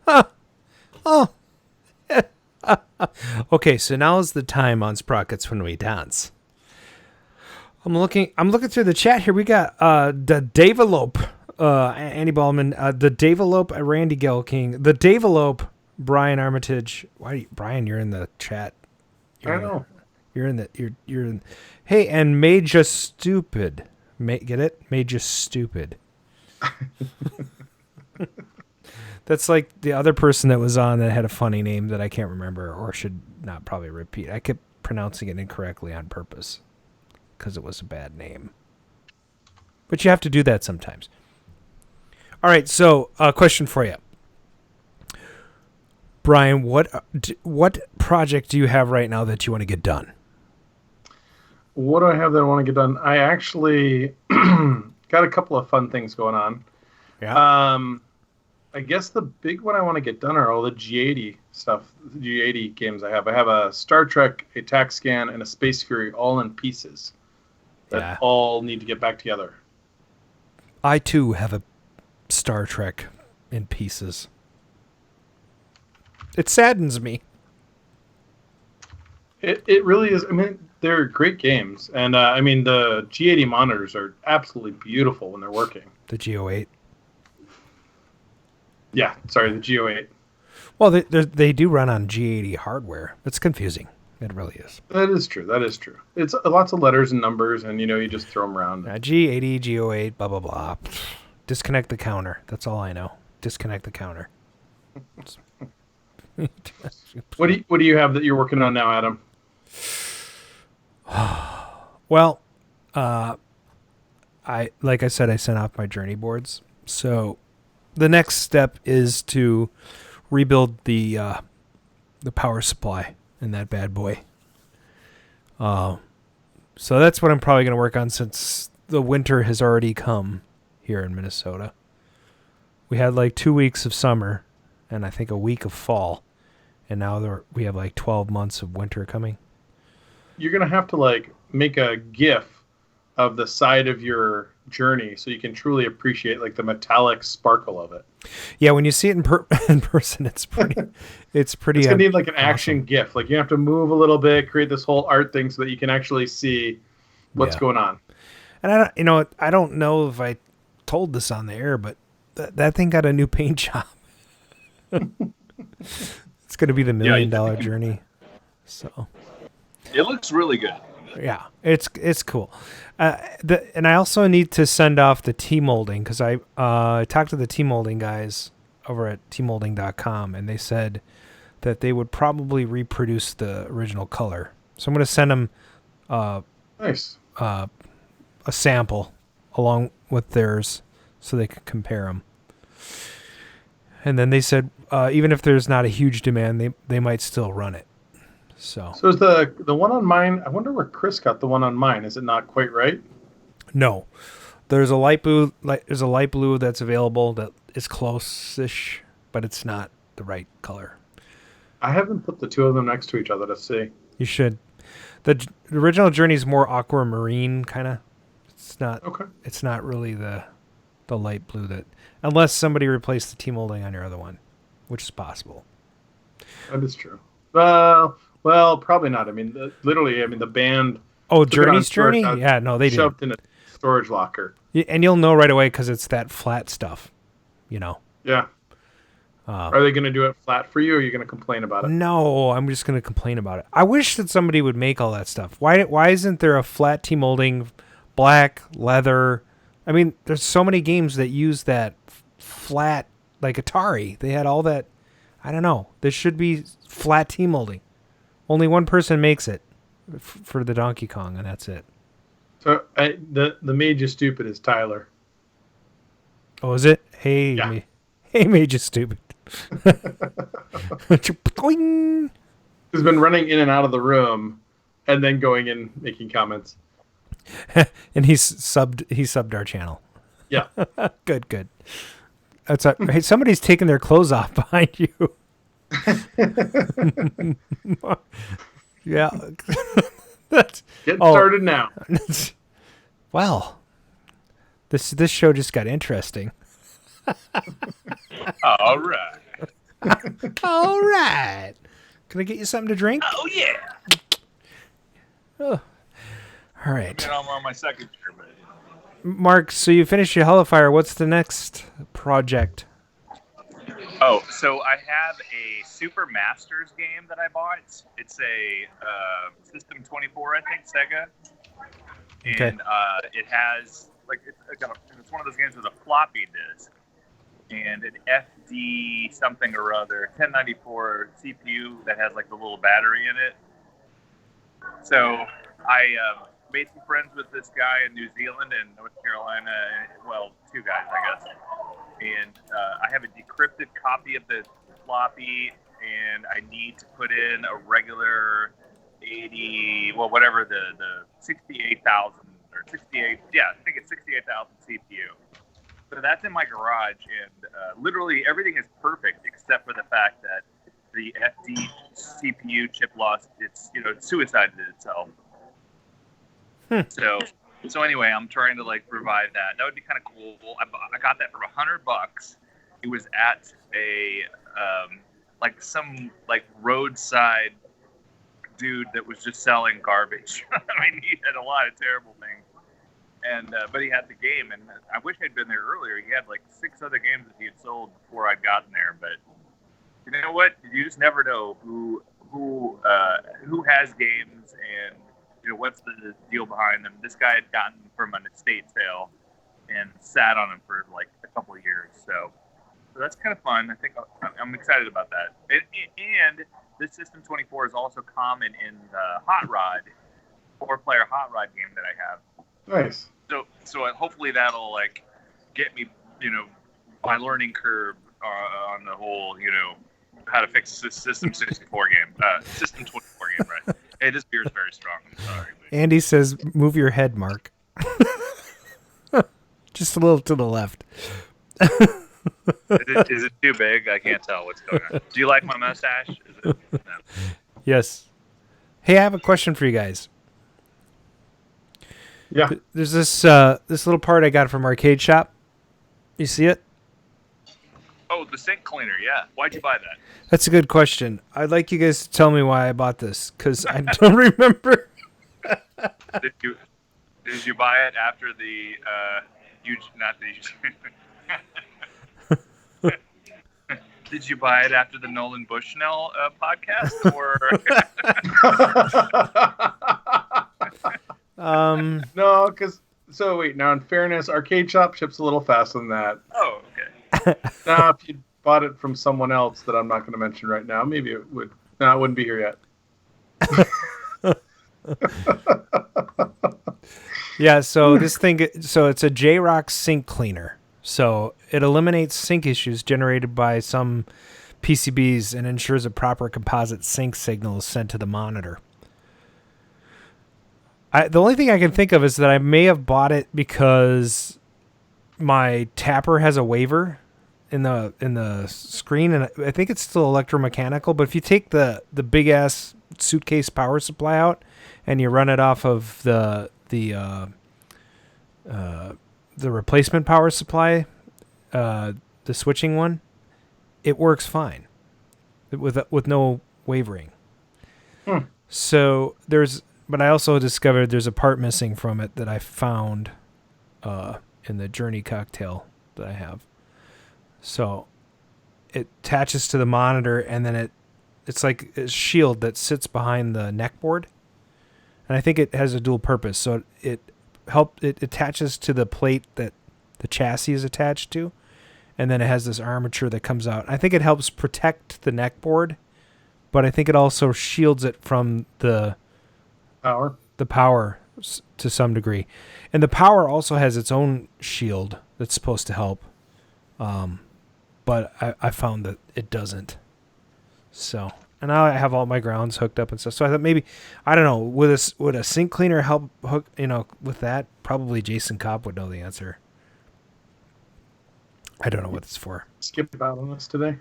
Huh. Oh. Okay, so now's the time on Sprockets when we dance. I'm looking through the chat here. We got the Davelope, Andy Ballman, the Davelope, Randy Gelking, the Davelope, Brian Armitage. Brian, you're in the chat. I know. You're in. Hey, and Made Just Stupid. Get it? Made Just Stupid. That's like the other person that was on that had a funny name that I can't remember or should not probably repeat. I kept pronouncing it incorrectly on purpose because it was a bad name. But you have to do that sometimes. All right, so a question for you. Brian, what project do you have right now that you want to get done? What do I have that I want to get done? I actually got a couple of fun things going on. Yeah. I guess the big one I want to get done are all the G80 stuff, the G80 games I have. I have a Star Trek, a Tac Scan, and a Space Fury all in pieces that all need to get back together. I, too, have a Star Trek in pieces. It saddens me. It really is. I mean, they're great games. And, I mean, the G80 monitors are absolutely beautiful when they're working. The G08. Yeah, sorry, the G08. Well, they do run on G80 hardware. It's confusing. It really is. That is true. It's lots of letters and numbers, and, you just throw them around. G80, G08, blah, blah, blah. Disconnect the counter. That's all I know. Disconnect the counter. What do you have that you're working on now, Adam? Well, like I said, I sent off my journey boards. So the next step is to rebuild the power supply in that bad boy. So that's what I'm probably going to work on since the winter has already come here in Minnesota. We had like 2 weeks of summer and I think a week of fall. And now we have like 12 months of winter coming. You're going to have to make a GIF of the side of your journey so you can truly appreciate the metallic sparkle of it. Yeah, when you see it in person, it's pretty. It's pretty. It's gonna need an action GIF. You have to move a little bit, create this whole art thing so that you can actually see what's going on. And I don't know if I told this on the air, but that thing got a new paint job. It's gonna be the $1 million journey. So it looks really good. Yeah, it's cool. And I also need to send off the T-molding because I talked to the T-molding guys over at tmolding.com, and they said that they would probably reproduce the original color. So I'm going to send them nice a sample along with theirs so they can compare them. And then they said even if there's not a huge demand, they might still run it. So is the one on mine? I wonder where Chris got the one on mine. Is it not quite right? No, there's a light blue. There's a light blue that's available that is close-ish, but it's not the right color. I haven't put the two of them next to each other to see. You should. The original Journey is more aquamarine kind of. It's not. Okay. It's not really the light blue that, unless somebody replaced the T-molding on your other one, which is possible. That is true. Well, probably not. I mean, the band. Oh, Journey's Journey? Yeah, no, they shoved didn't. in a storage locker. And you'll know right away because it's that flat stuff, Yeah. Are they going to do it flat for you, or are you going to complain about it? No, I'm just going to complain about it. I wish that somebody would make all that stuff. Why isn't there a flat T-molding, black, leather? I mean, there's so many games that use that flat, like Atari. They had all that. I don't know. This should be flat T-molding. Only one person makes it for the Donkey Kong, and that's it. So the Mage is Stupid is Tyler. Oh, is it? Hey, Yeah. Hey, Mage is Stupid. Boing. Who's been running in and out of the room and then going in making comments. And he's subbed our channel. Yeah. Good. That's hey, somebody's taking their clothes off behind you. Yeah. Get started now. Well, this show just got interesting. All right. All right. Can I get you something to drink? Oh yeah. Oh. All right. I'm on my second year, but Mark, so you finished your Hellfire. What's the next project? oh, so I have a Super Masters game that I bought. It's a System 24, I think, Sega, and it has it's one of those games with a floppy disk and an FD something or other 1094 CPU that has like the little battery in it. So I made some friends with this guy in New Zealand and North Carolina. Well, two guys, I guess. And I have a decrypted copy of the floppy, and I need to put in a regular 68,000 or 68. Yeah, I think it's 68,000 CPU. So that's in my garage, and literally everything is perfect except for the fact that the FD CPU chip loss, it's suicided itself. So anyway, I'm trying to revive that. That would be kind of cool. I got that for $100. It was at a some roadside dude that was just selling garbage. I mean, he had a lot of terrible things, and but he had the game, and I wish I'd been there earlier. He had 6 other games that he had sold before I'd gotten there, but you know what? You just never know who has games and what's the deal behind them. This guy had gotten them from an estate sale and sat on them for a couple of years. So that's kind of fun. I think I'm excited about that. And this System 24 is also common in the Hot Rod 4-player Hot Rod game that I have. Nice. So hopefully that'll get me my learning curve on the whole how to fix this System 64 game, System 24 game, right? Hey, this beer is very strong. I'm sorry. Andy says, "Move your head, Mark." Just a little to the left. Is it too big? I can't tell what's going on. Do you like my mustache? No. Yes. Hey, I have a question for you guys. Yeah. There's this little part I got from Arcade Shop. You see it? Oh, the sink cleaner. Yeah. Why'd you buy that? That's a good question. I'd like you guys to tell me why I bought this, because I don't remember. Did you buy it after the Did you buy it after the Nolan Bushnell podcast, or? No, because wait. Now, in fairness, Arcade Shop ships a little faster than that. Oh, okay. Now, if you bought it from someone else that I'm not going to mention right now, maybe it would. No, it wouldn't be here yet. Yeah, so this thing, it's a J-Rock sink cleaner. So it eliminates sink issues generated by some PCBs and ensures a proper composite sync signal is sent to the monitor. The only thing I can think of is that I may have bought it because my tapper has a waiver in the screen, and I think it's still electromechanical. But if you take the big ass suitcase power supply out and you run it off of the replacement power supply, the switching one, it works fine with no wavering. So but I also discovered there's a part missing from it that I found in the Journey cocktail that I have. So it attaches to the monitor, and then it's like a shield that sits behind the neck board. And I think it has a dual purpose. So it attaches to the plate that the chassis is attached to, and then it has this armature that comes out. I think it helps protect the neck board, but I think it also shields it from the power to some degree. And the power also has its own shield that's supposed to help. But I found that it doesn't. So, and now I have all my grounds hooked up and stuff. So I thought maybe, I don't know, would a sink cleaner help hook, with that? Probably Jason Kopp would know the answer. I don't know what it's for. Skip out on this today.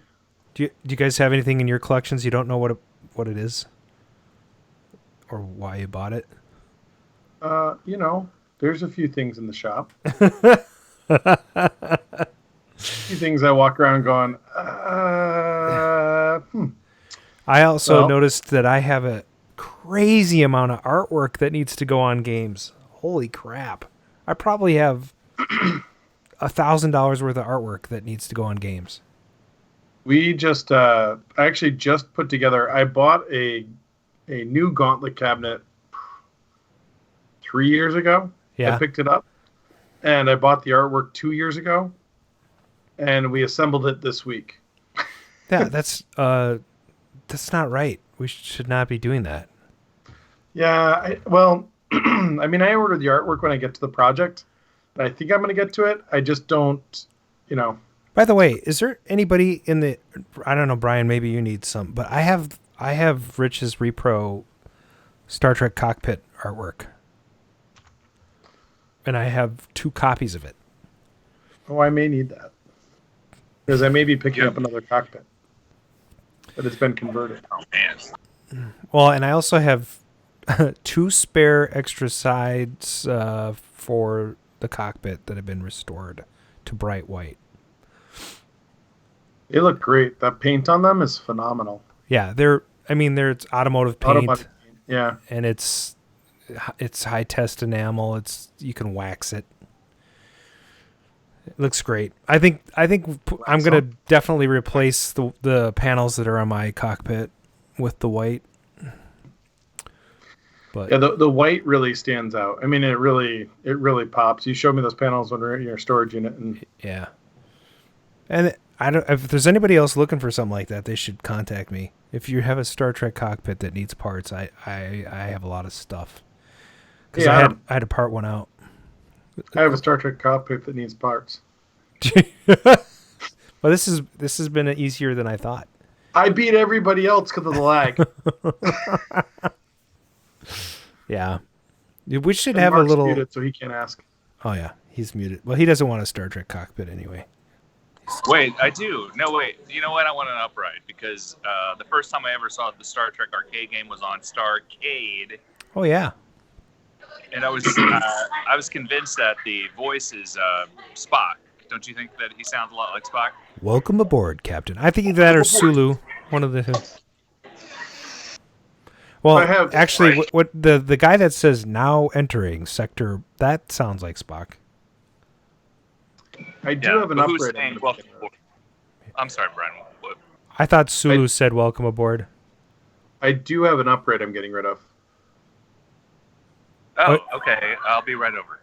Do you guys have anything in your collections you don't know what it is? Or why you bought it? There's a few things in the shop. A few things I walk around going, I also noticed that I have a crazy amount of artwork that needs to go on games. Holy crap. I probably have $1,000 worth of artwork that needs to go on games. We just, I actually just put together, I bought a new gauntlet cabinet 3 years ago. Yeah. I picked it up, and I bought the artwork 2 years ago, and we assembled it this week. Yeah, that's not right. We should not be doing that. Yeah, I ordered the artwork when I get to the project. I think I'm going to get to it. I just don't, By the way, is there anybody in the? I don't know, Brian. Maybe you need some, but I have Rich's Repro Star Trek cockpit artwork, and I have 2 copies of it. Oh, I may need that because I may be picking up another cockpit, but it's been converted. Oh man. Well, and I also have 2 spare extra sides for the cockpit that have been restored to bright white. They look great. That paint on them is phenomenal. Yeah, it's automotive paint. Yeah, and it's high test enamel. You can wax it. It looks great. I think I'm gonna definitely replace the panels that are on my cockpit with the white. But yeah, the white really stands out. I mean, it really pops. You showed me those panels when we were in your storage unit, and yeah. And if there's anybody else looking for something like that, they should contact me. If you have a Star Trek cockpit that needs parts, I have a lot of stuff. Because I had to part one out. I have a Star Trek cockpit that needs parts. Well, this has been easier than I thought. I beat everybody else because of the lag. Yeah, we should have Mark's a little. Muted, so he can't ask. Oh yeah, he's muted. Well, he doesn't want a Star Trek cockpit anyway. Wait, I do. No, wait. You know what? I want an upright because the first time I ever saw the Star Trek arcade game was on Starcade. Oh yeah. And I was convinced that the voice is Spock. Don't you think that he sounds a lot like Spock? Welcome aboard, Captain. I think that or Sulu, one of the. Well, actually, right. what the guy that says now entering sector, that sounds like Spock. I do have an upgrade. Who's saying welcome aboard? I'm sorry, Brian. What? I thought Sulu said welcome aboard. I do have an upgrade I'm getting rid of. Oh, okay. I'll be right over.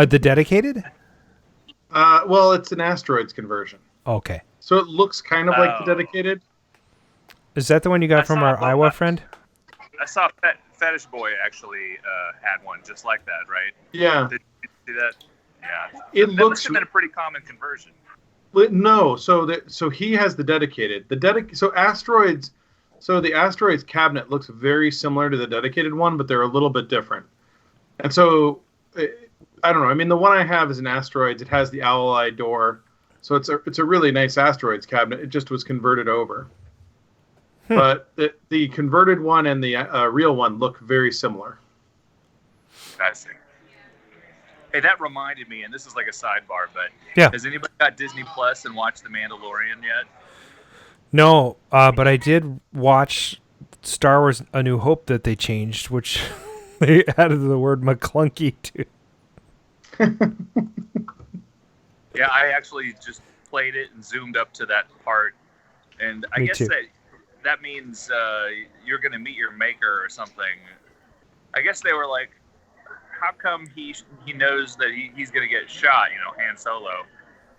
The dedicated? Well, it's an asteroids conversion. Okay. So it looks kind of like the dedicated. Is that the one you got from our Iowa friend? I saw Fetish Boy actually had one just like that, right? Yeah. Did you see that? Yeah. It looks must have been a pretty common conversion. No, so he has the dedicated. So asteroids. So the asteroids cabinet looks very similar to the dedicated one, but they're a little bit different. And so I don't know. I mean, the one I have is an asteroids. It has the owl eye door, so it's a really nice asteroids cabinet. It just was converted over. But the converted one and the real one look very similar. I see. Hey, that reminded me, and this is like a sidebar, but has anybody got Disney Plus and watched The Mandalorian yet? No, but I did watch Star Wars A New Hope that they changed, which they added the word MACLUNKEY to. Yeah, I actually just played it and zoomed up to that part, and I guess that means you're going to meet your maker or something. I guess they were like, how come he knows that he's going to get shot, Han Solo,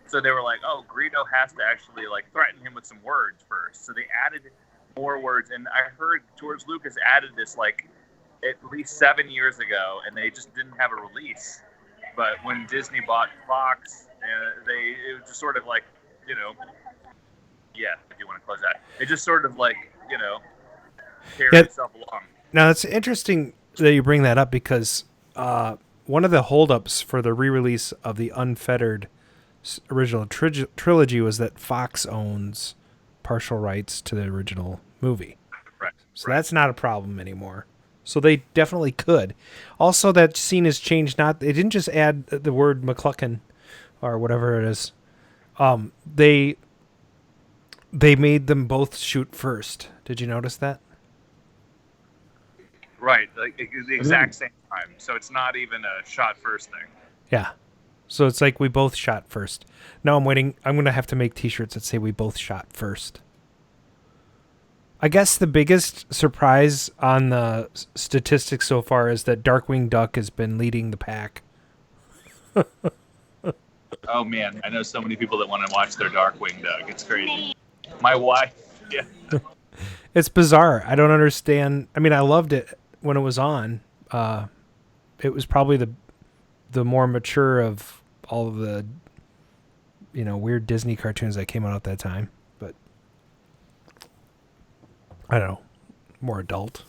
So they were like, oh, Greedo has to actually like threaten him with some words first. So they added more words, and I heard George Lucas added this like at least 7 years ago, and they just didn't have a release. But when Disney bought Fox, it was just sort of like, you know, yeah, if you want to close that, it just sort of like, you know, carried itself along. Now it's interesting that you bring that up because one of the holdups for the re-release of the unfettered original trilogy was that Fox owns partial rights to the original movie. Right. So that's not a problem anymore. So they definitely could. Also, that scene has changed. They didn't just add the word McClunkey or whatever it is. They made them both shoot first. Did you notice that? Right, like the exact same time. So it's not even a shot first thing. Yeah. So it's like we both shot first. Now I'm waiting. I'm going to have to make t-shirts that say we both shot first. I guess the biggest surprise on the statistics so far is that Darkwing Duck has been leading the pack. Oh, man. I know so many people that want to watch their Darkwing Duck. It's crazy. My wife, yeah. It's bizarre. I don't understand. I mean, I loved it when it was on. It was probably the more mature of all of the, you know, weird Disney cartoons that came out at that time. But I don't know, more adult.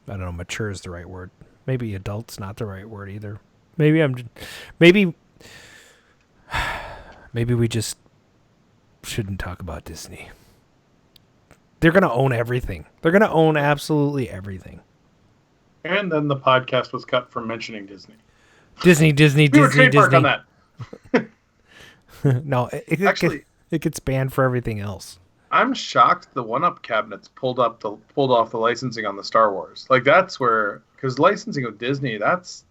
I don't know, mature is the right word. Maybe adult's not the right word either. Maybe we just shouldn't talk about Disney. They're going to own everything. They're going to own absolutely everything. And then the podcast was cut from mentioning Disney. Disney. We were trademarked on that. No, it gets banned for everything else. I'm shocked the one-up cabinets pulled off the licensing on the Star Wars. Like that's where, because licensing with Disney, that's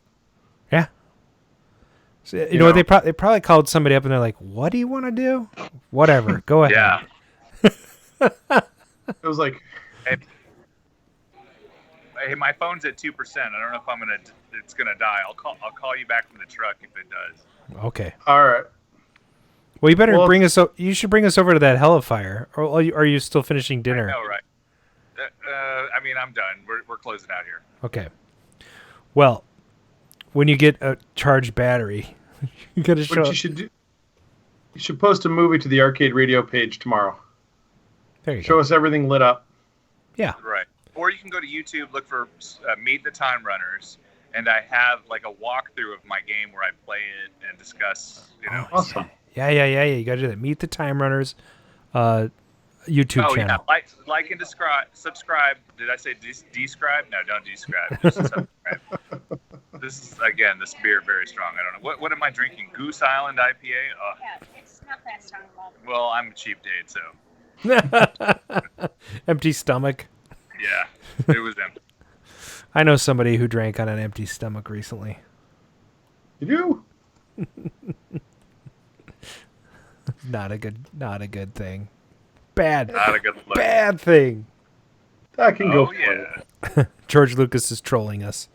yeah. So, you know, they probably called somebody up and they're like, "What do you want to do? Whatever, go ahead." Yeah. It was like, hey, my phone's at 2%. I don't know if it's gonna die. I'll call you back from the truck if it does. Okay. All right. Well, you better bring us. You should bring us over to that Hellfire. Or are you still finishing dinner? I know, right? I mean, I'm done. We're closing out here. Okay. Well, when you get a charged battery, you gotta show. What you should do? You should post a movie to the Arcade Radio page tomorrow. There you go. Show us everything lit up. Yeah. Right. Or you can go to YouTube, look for Meet the Time Runners, and I have like a walkthrough of my game where I play it and discuss. You know. Awesome. Yeah. You got to do that. Meet the Time Runners YouTube channel. Yeah. Like and subscribe. Did I say describe? No, don't describe. Just subscribe. This is, again, this beer very strong. I don't know. What am I drinking? Goose Island IPA? Oh. Yeah, it's not that strong. Well, I'm a cheap date, so. Empty stomach. Yeah, it was empty. I know somebody who drank on an empty stomach recently. You do? Not a good thing. Bad. Not a good look. Bad thing. That can go. Yeah. George Lucas is trolling us.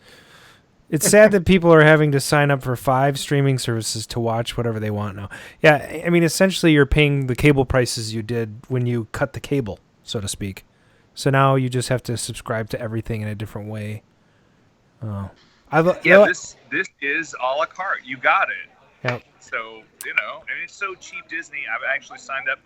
It's sad that people are having to sign up for 5 streaming services to watch whatever they want now. Yeah, I mean, essentially you're paying the cable prices you did when you cut the cable, so to speak. So now you just have to subscribe to everything in a different way. Oh, this is a la carte. You got it. Yep. So, you know, and it's so cheap Disney. I've actually signed up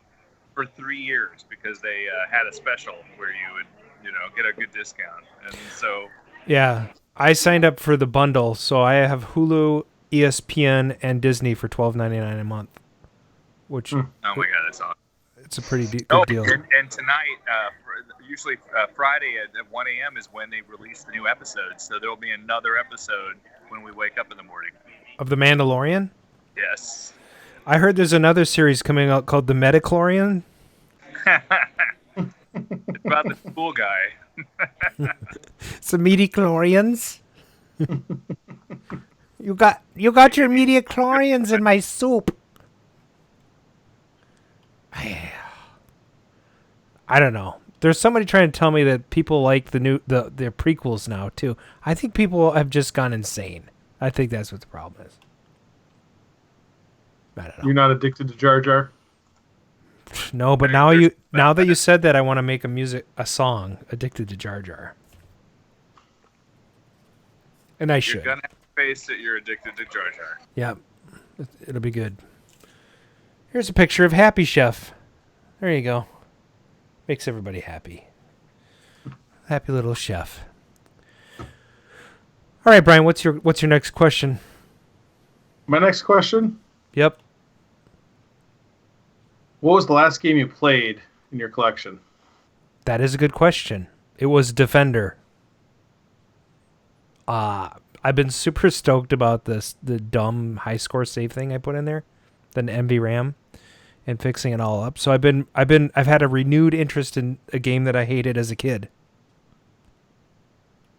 for 3 years because they had a special where you would, you know, get a good discount. And so... Yeah, I signed up for the bundle, so I have Hulu, ESPN, and Disney for $12.99 a month. Which oh my God, that's awesome! It's a pretty good deal. And tonight, usually Friday at 1 a.m. is when they release the new episodes. So there will be another episode when we wake up in the morning. Of The Mandalorian? Yes. I heard there's another series coming out called The Metachlorian. It's about the cool guy. Some midi-chlorians. You got your midi-chlorians in my soup. I don't know. There's somebody trying to tell me that people like the prequels now too. I think people have just gone insane. I think that's what the problem is. I don't know. You're not addicted to Jar Jar? No, but now that you said that, I want to make a song, Addicted to Jar Jar. And I should. You're going to have to face it, you're addicted to Jar Jar. Yeah, it'll be good. Here's a picture of Happy Chef. There you go. Makes everybody happy. Happy little chef. All right, Brian, what's your next question? My next question? Yep. What was the last game you played in your collection? That is a good question. It was Defender. I've been super stoked about the dumb high score save thing I put in there, the NVRAM, and fixing it all up. So I've had a renewed interest in a game that I hated as a kid.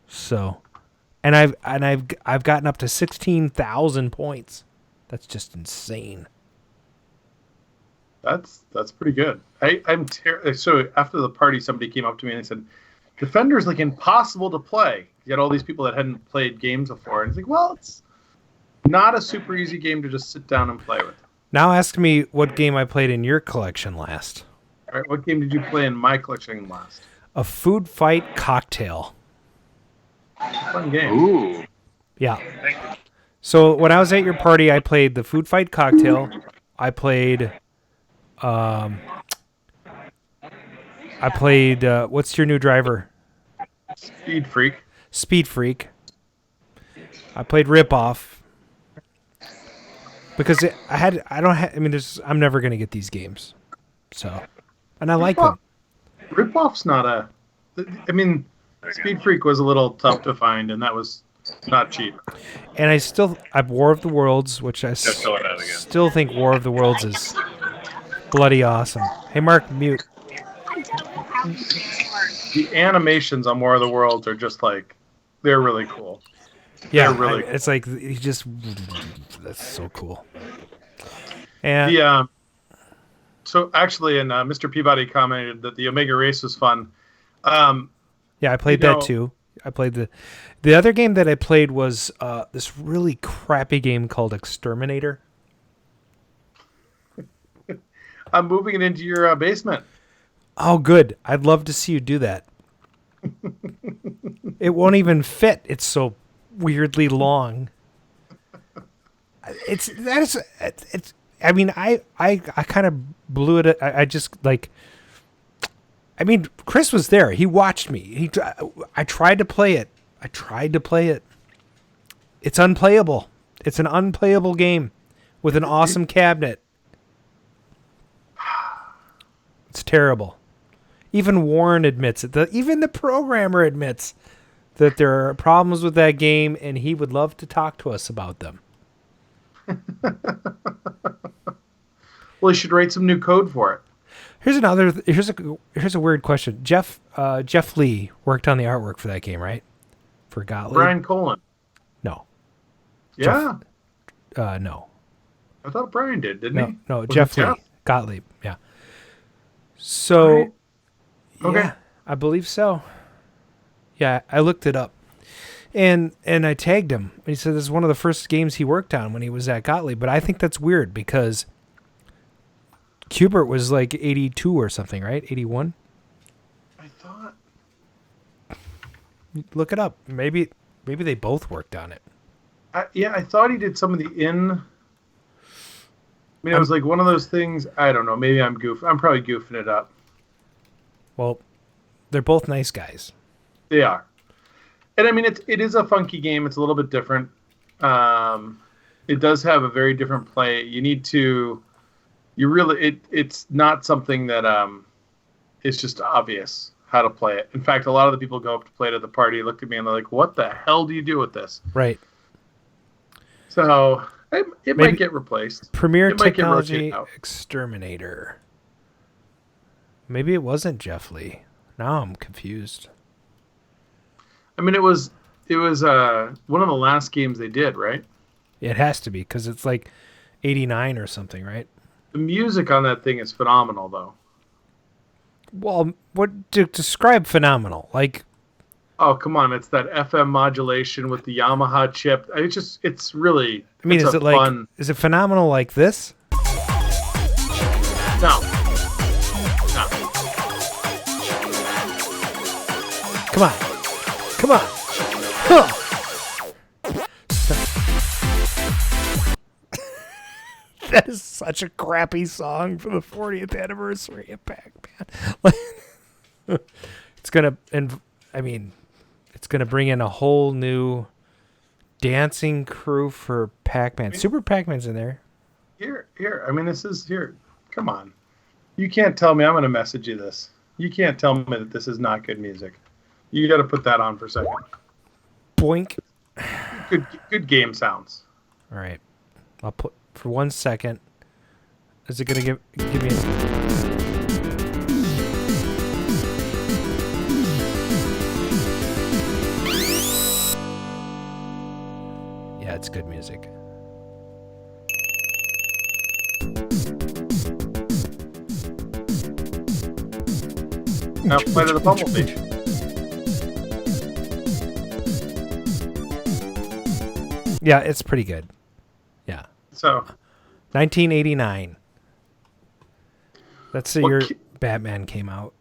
So, and I've gotten up to 16,000 points. That's just insane. That's pretty good. So after the party, somebody came up to me and they said, Defender's like impossible to play. You had all these people that hadn't played games before, and it's like, well, it's not a super easy game to just sit down and play with. Now ask me what game I played in your collection last. All right, what game did you play in my collection last? A Food Fight Cocktail. Fun game. Ooh. Yeah. So when I was at your party, I played the Food Fight Cocktail. I played what's your new driver? Speed Freak. Speed Freak. I played Rip Off. Because I'm never going to get these games. So, and I like them. Rip Off's not Speed Freak was a little tough to find, and that was not cheap. And I've War of the Worlds, which I still think War of the Worlds is bloody awesome. Hey, Mark, mute. The animations on War of the Worlds are just they're really cool. Yeah, it's like that's so cool. And so actually, and Mr. Peabody commented that the Omega Race was fun. Yeah, I played that too. I played the other game that I played was this really crappy game called Exterminator. I'm moving it into your basement. Oh, good. I'd love to see you do that. It won't even fit. It's so weirdly long. I mean, I kind of blew it. I just Chris was there. He watched me. I tried to play it. It's unplayable. It's an unplayable game with an awesome cabinet. It's terrible. Even Warren admits it. Even the programmer admits that there are problems with that game, and he would love to talk to us about them. Well, you should write some new code for it. Here's a weird question. Jeff Lee worked on the artwork for that game, right? For Gottlieb. Brian Colin. No. Yeah. No. I thought Brian did, didn't he? No, Jeff Lee. Gottlieb. Yeah. So, right. Okay. Yeah, I believe so. Yeah, I looked it up. And I tagged him. And he said this is one of the first games he worked on when he was at Gottlieb. But I think that's weird because Qbert was like 82 or something, right? 81? I thought. Look it up. Maybe they both worked on it. I thought he did some of the it was like one of those things. I don't know. Maybe I'm probably goofing it up. Well, they're both nice guys. They are. And it is a funky game. It's a little bit different. It does have a very different play. It's not something that is just obvious how to play it. In fact, a lot of the people go up to play it at the party, look at me, and they're like, what the hell do you do with this? Right. So it might get replaced. Premier Technology Exterminator. Maybe it wasn't Jeff Lee. Now I'm confused. It was one of the last games they did, right? It has to be because it's like 89 or something, right? The music on that thing is phenomenal, though. Well, what to describe phenomenal? Like, oh come on, it's that FM modulation with the Yamaha chip. It's really. Is it fun. Is it phenomenal like this? No. Come on. Come on. Huh. That is such a crappy song for the 40th anniversary of Pac-Man. It's gonna bring in a whole new dancing crew for Pac-Man. Super Pac-Man's in there. Here. I mean, this is here. Come on. You can't tell me. I'm going to message you this. You can't tell me that this is not good music. You got to put that on for a second. Boink. Good game sounds. All right. I'll put for 1 second. Is it going to give me Yeah, it's good music. Now play to the Bumblebee. Yeah, it's pretty good. Yeah. So, 1989. That's the year Batman came out.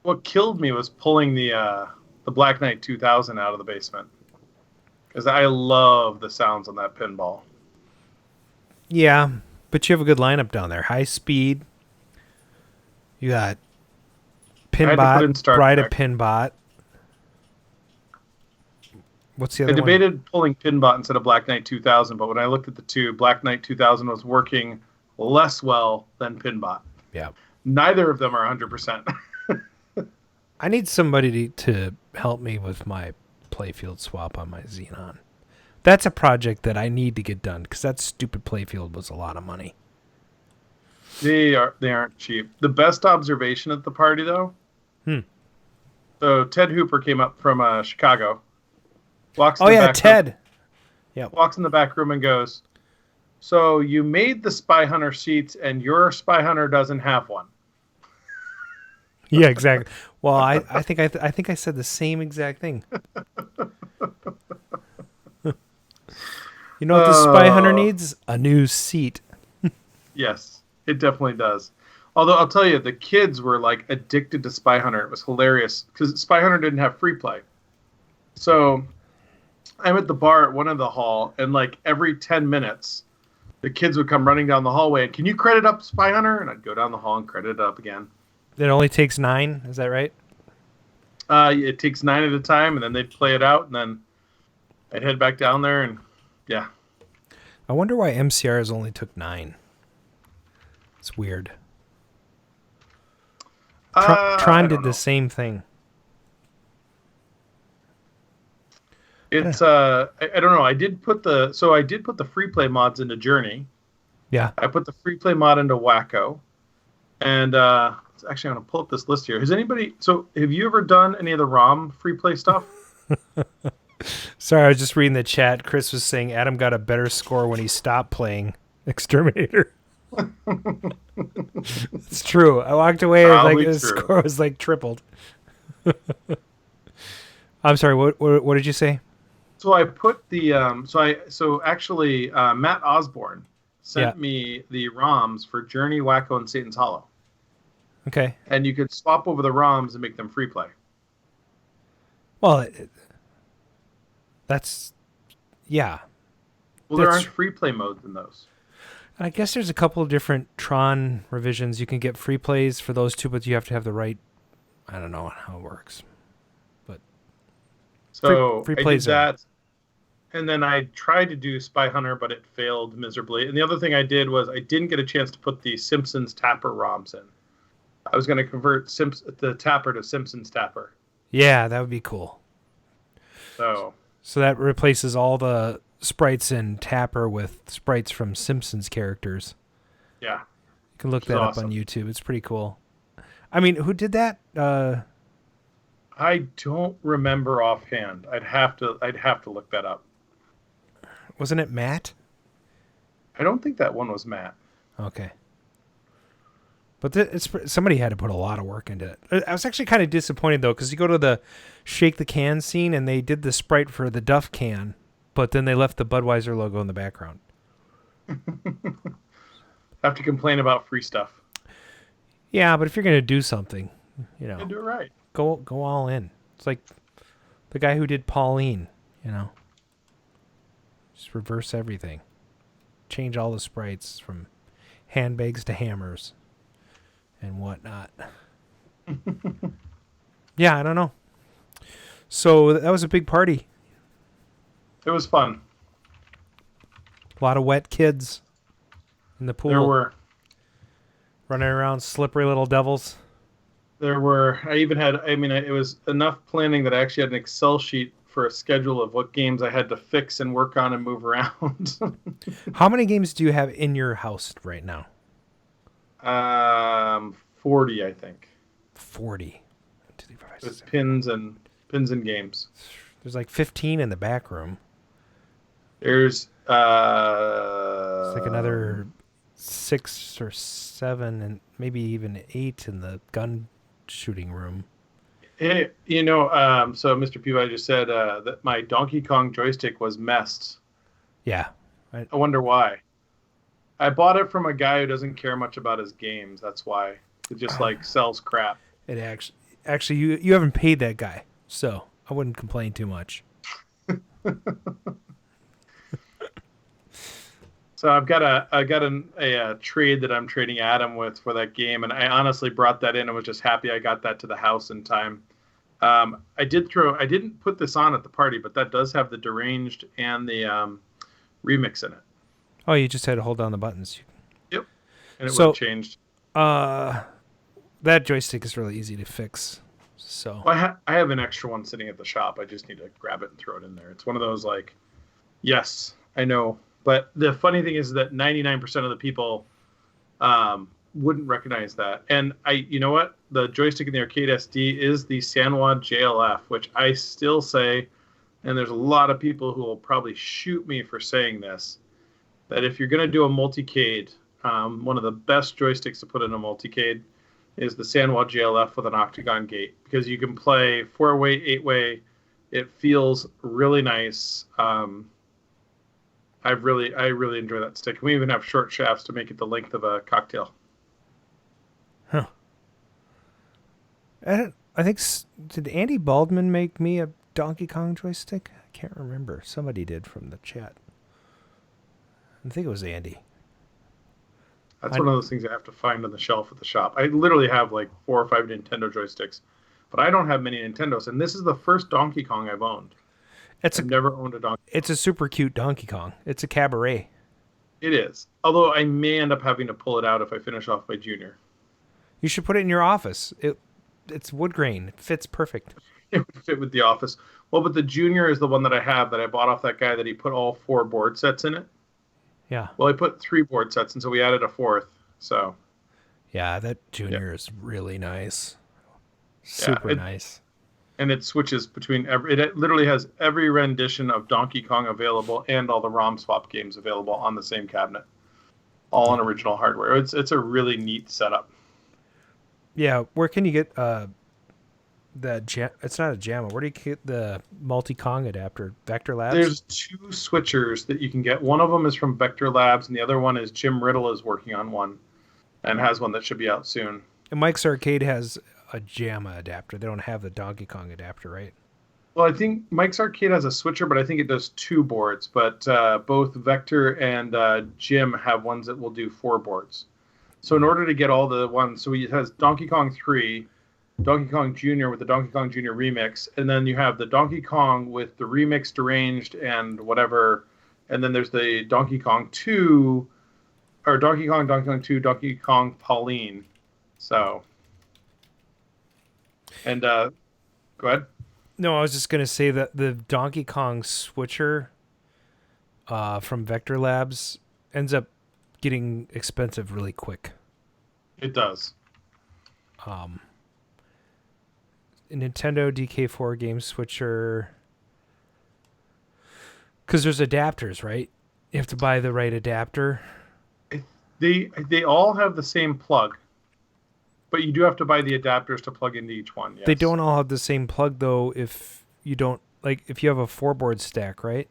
What killed me was pulling the Black Knight 2000 out of the basement. Because I love the sounds on that pinball. Yeah, but you have a good lineup down there. High Speed. You got Pinbot, Bride of Pinbot. What's the other one? I debated pulling Pinbot instead of Black Knight 2000, but when I looked at the two, Black Knight 2000 was working less well than Pinbot. Yeah. Neither of them are 100%. I need somebody to help me with my playfield swap on my Xenon. That's a project that I need to get done because that stupid playfield was a lot of money. They aren't cheap. The best observation at the party, though. So Ted Hooper came up from Chicago. Walks in the back Ted. Room, yeah. Walks in the back room and goes, "So you made the Spy Hunter seats, and your Spy Hunter doesn't have one." Yeah, exactly. Well, I think I said the same exact thing. You know what the Spy Hunter needs? A new seat. Yes, it definitely does. Although I'll tell you, the kids were like addicted to Spy Hunter. It was hilarious because Spy Hunter didn't have free play. So I'm at the bar at one of the hall, and like every 10 minutes, the kids would come running down the hallway and, "Can you credit up Spy Hunter?" And I'd go down the hall and credit it up again. It only takes 9, is that right? It takes 9 at a time, and then they'd play it out, and then I'd head back down there, and yeah. I wonder why MCRs only took 9. It's weird. Tron did the same thing. It's I don't know. I did put the free play mods into Journey. Yeah. I put the free play mod into Wacko, and actually I'm gonna pull up this list here. Have you ever done any of the ROM free play stuff? Sorry, I was just reading the chat. Chris was saying Adam got a better score when he stopped playing Exterminator. It's true. I walked away and his score was like tripled. I'm sorry. What did you say? So I put the Matt Osborne sent me the ROMs for Journey, Wacko, and Satan's Hollow. Okay. And you could swap over the ROMs and make them free play. Well, that's yeah. Well, there aren't free play modes in those. I guess there's a couple of different Tron revisions. You can get free plays for those two, but you have to have the right. I don't know how it works, but free plays I did that, and then I tried to do Spy Hunter, but it failed miserably. And the other thing I did was I didn't get a chance to put the Simpsons Tapper ROMs in. I was going to convert the Tapper to Simpsons Tapper. Yeah, that would be cool. So that replaces all the sprites in Tapper with sprites from Simpsons characters. Yeah. You can look that up on YouTube. It's pretty cool. I mean, who did that? I don't remember offhand. I'd have to look that up. Wasn't it Matt? I don't think that one was Matt. Okay. But somebody had to put a lot of work into it. I was actually kind of disappointed, though, because you go to the Shake the Can scene, and they did the sprite for the Duff can, but then they left the Budweiser logo in the background. Have to complain about free stuff. Yeah, but if you're gonna do something, you know, do it right. Go all in. It's like the guy who did Pauline. You know, just reverse everything, change all the sprites from handbags to hammers and whatnot. Yeah, I don't know. So that was a big party. It was fun. A lot of wet kids in the pool. There were. Running around, slippery little devils. There were. It was enough planning that I actually had an Excel sheet for a schedule of what games I had to fix and work on and move around. How many games do you have in your house right now? 40, I think. 40. With pins and games. There's like 15 in the back room. There's it's like another 6 or 7 and maybe even 8 in the gun shooting room. Hey, so Mr. Peabody just said that my Donkey Kong joystick was messed. Yeah. I wonder why. I bought it from a guy who doesn't care much about his games. That's why. It just sells crap. It actually you haven't paid that guy, so I wouldn't complain too much. So I've got a trade that I'm trading Adam with for that game, and I honestly brought that in and was just happy I got that to the house in time. I didn't put this on at the party, but that does have the Deranged and the remix in it. Oh, you just had to hold down the buttons. Yep, and it would have changed. That joystick is really easy to fix. So well, I have an extra one sitting at the shop. I just need to grab it and throw it in there. It's one of those yes, I know. But the funny thing is that 99% of the people wouldn't recognize that. And you know what? The joystick in the Arcade SD is the Sanwa JLF, which I still say, and there's a lot of people who will probably shoot me for saying this, that if you're going to do a multicade, one of the best joysticks to put in a multicade is the Sanwa JLF with an octagon gate, because you can play 4-way, 8-way. It feels really nice. I really enjoy that stick. We even have short shafts to make it the length of a cocktail. Huh. I think did Andy Baldwin make me a Donkey Kong joystick? I can't remember. Somebody did from the chat. I think it was Andy. That's one of those things I have to find on the shelf at the shop. I literally have 4 or 5 Nintendo joysticks, but I don't have many Nintendos, and this is the first Donkey Kong I've owned. I've never owned a Donkey Kong. It's a super cute Donkey Kong. It's a cabaret. It is. Although I may end up having to pull it out if I finish off my Junior. You should put it in your office. It's wood grain. It fits perfect. It would fit with the office. Well, but the Junior is the one that I have that I bought off that guy that he put all 4 board sets in it. Yeah. Well, I put 3 board sets, and so we added a 4th. So. Yeah, that Junior is really nice. Super nice. And it switches between it literally has every rendition of Donkey Kong available and all the ROM swap games available on the same cabinet, all on original hardware. It's a really neat setup. Yeah, where can you get it's not a JAMA. Where do you get the multi-Kong adapter? Vector Labs? There's 2 switchers that you can get. One of them is from Vector Labs, and the other one is Jim Riddle is working on one and has one that should be out soon. And Mike's Arcade has a JAMA adapter. They don't have the Donkey Kong adapter, right? Well, I think Mike's Arcade has a switcher, but I think it does 2 boards. But both Vector and Jim have ones that will do 4 boards. So in order to get all the ones, so it has Donkey Kong 3, Donkey Kong Jr. with the Donkey Kong Jr. remix, and then you have the Donkey Kong with the remix Deranged and whatever, and then there's the Donkey Kong 2, or Donkey Kong 2, Donkey Kong Pauline. So... And go ahead. No, I was just going to say that the Donkey Kong switcher from Vector Labs ends up getting expensive really quick. It does. A Nintendo DK4 game switcher, because there's adapters, right? You have to buy the right adapter. They all have the same plug. But you do have to buy the adapters to plug into each one. Yes. They don't all have the same plug, though, if you don't... if you have a 4-board stack, right?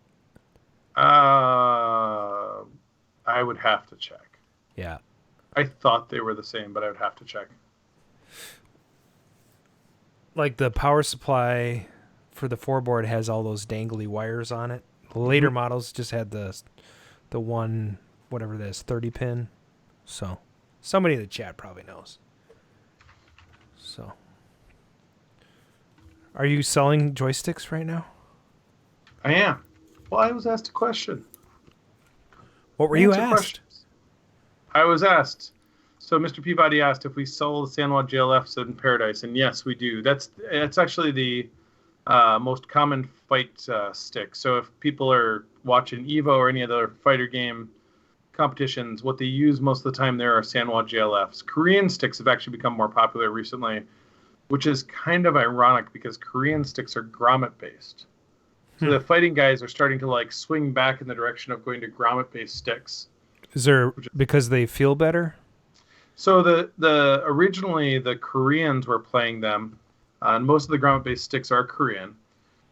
I would have to check. Yeah. I thought they were the same, but I would have to check. like the power supply for the 4-board has all those dangly wires on it. Later models just had the one, whatever this 30 pin. So somebody in the chat probably knows. So are you selling joysticks right now? I am. Well, I was asked a question. What were you asked? Questions. I was asked. So Mr. Peabody asked if we sell the Sanwa JLFs in Paradise, and yes, we do. That's actually the most common fight stick. So if people are watching Evo or any other fighter game competitions, what they use most of the time there are Sanwa JLFs. Korean sticks have actually become more popular recently, which is kind of ironic because Korean sticks are grommet-based. So the fighting guys are starting to like swing back in the direction of going to grommet-based sticks. Is there because they feel better? So the originally the Koreans were playing them, and most of the grommet-based sticks are Korean,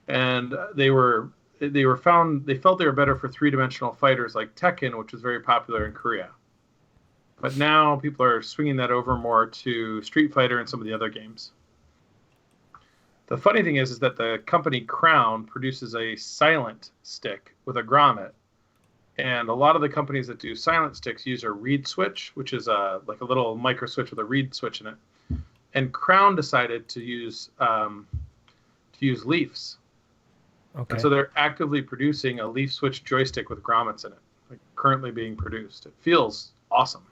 and they felt they were better for three-dimensional fighters like Tekken, which was very popular in Korea. But now people are swinging that over more to Street Fighter and some of the other games. The funny thing is that the company Crown produces a silent stick with a grommet, and a lot of the companies that do silent sticks use a reed switch, which is like a little micro switch with a reed switch in it. And Crown decided to use leafs. Okay. And so they're actively producing a leaf switch joystick with grommets in it, like currently being produced. It feels awesome.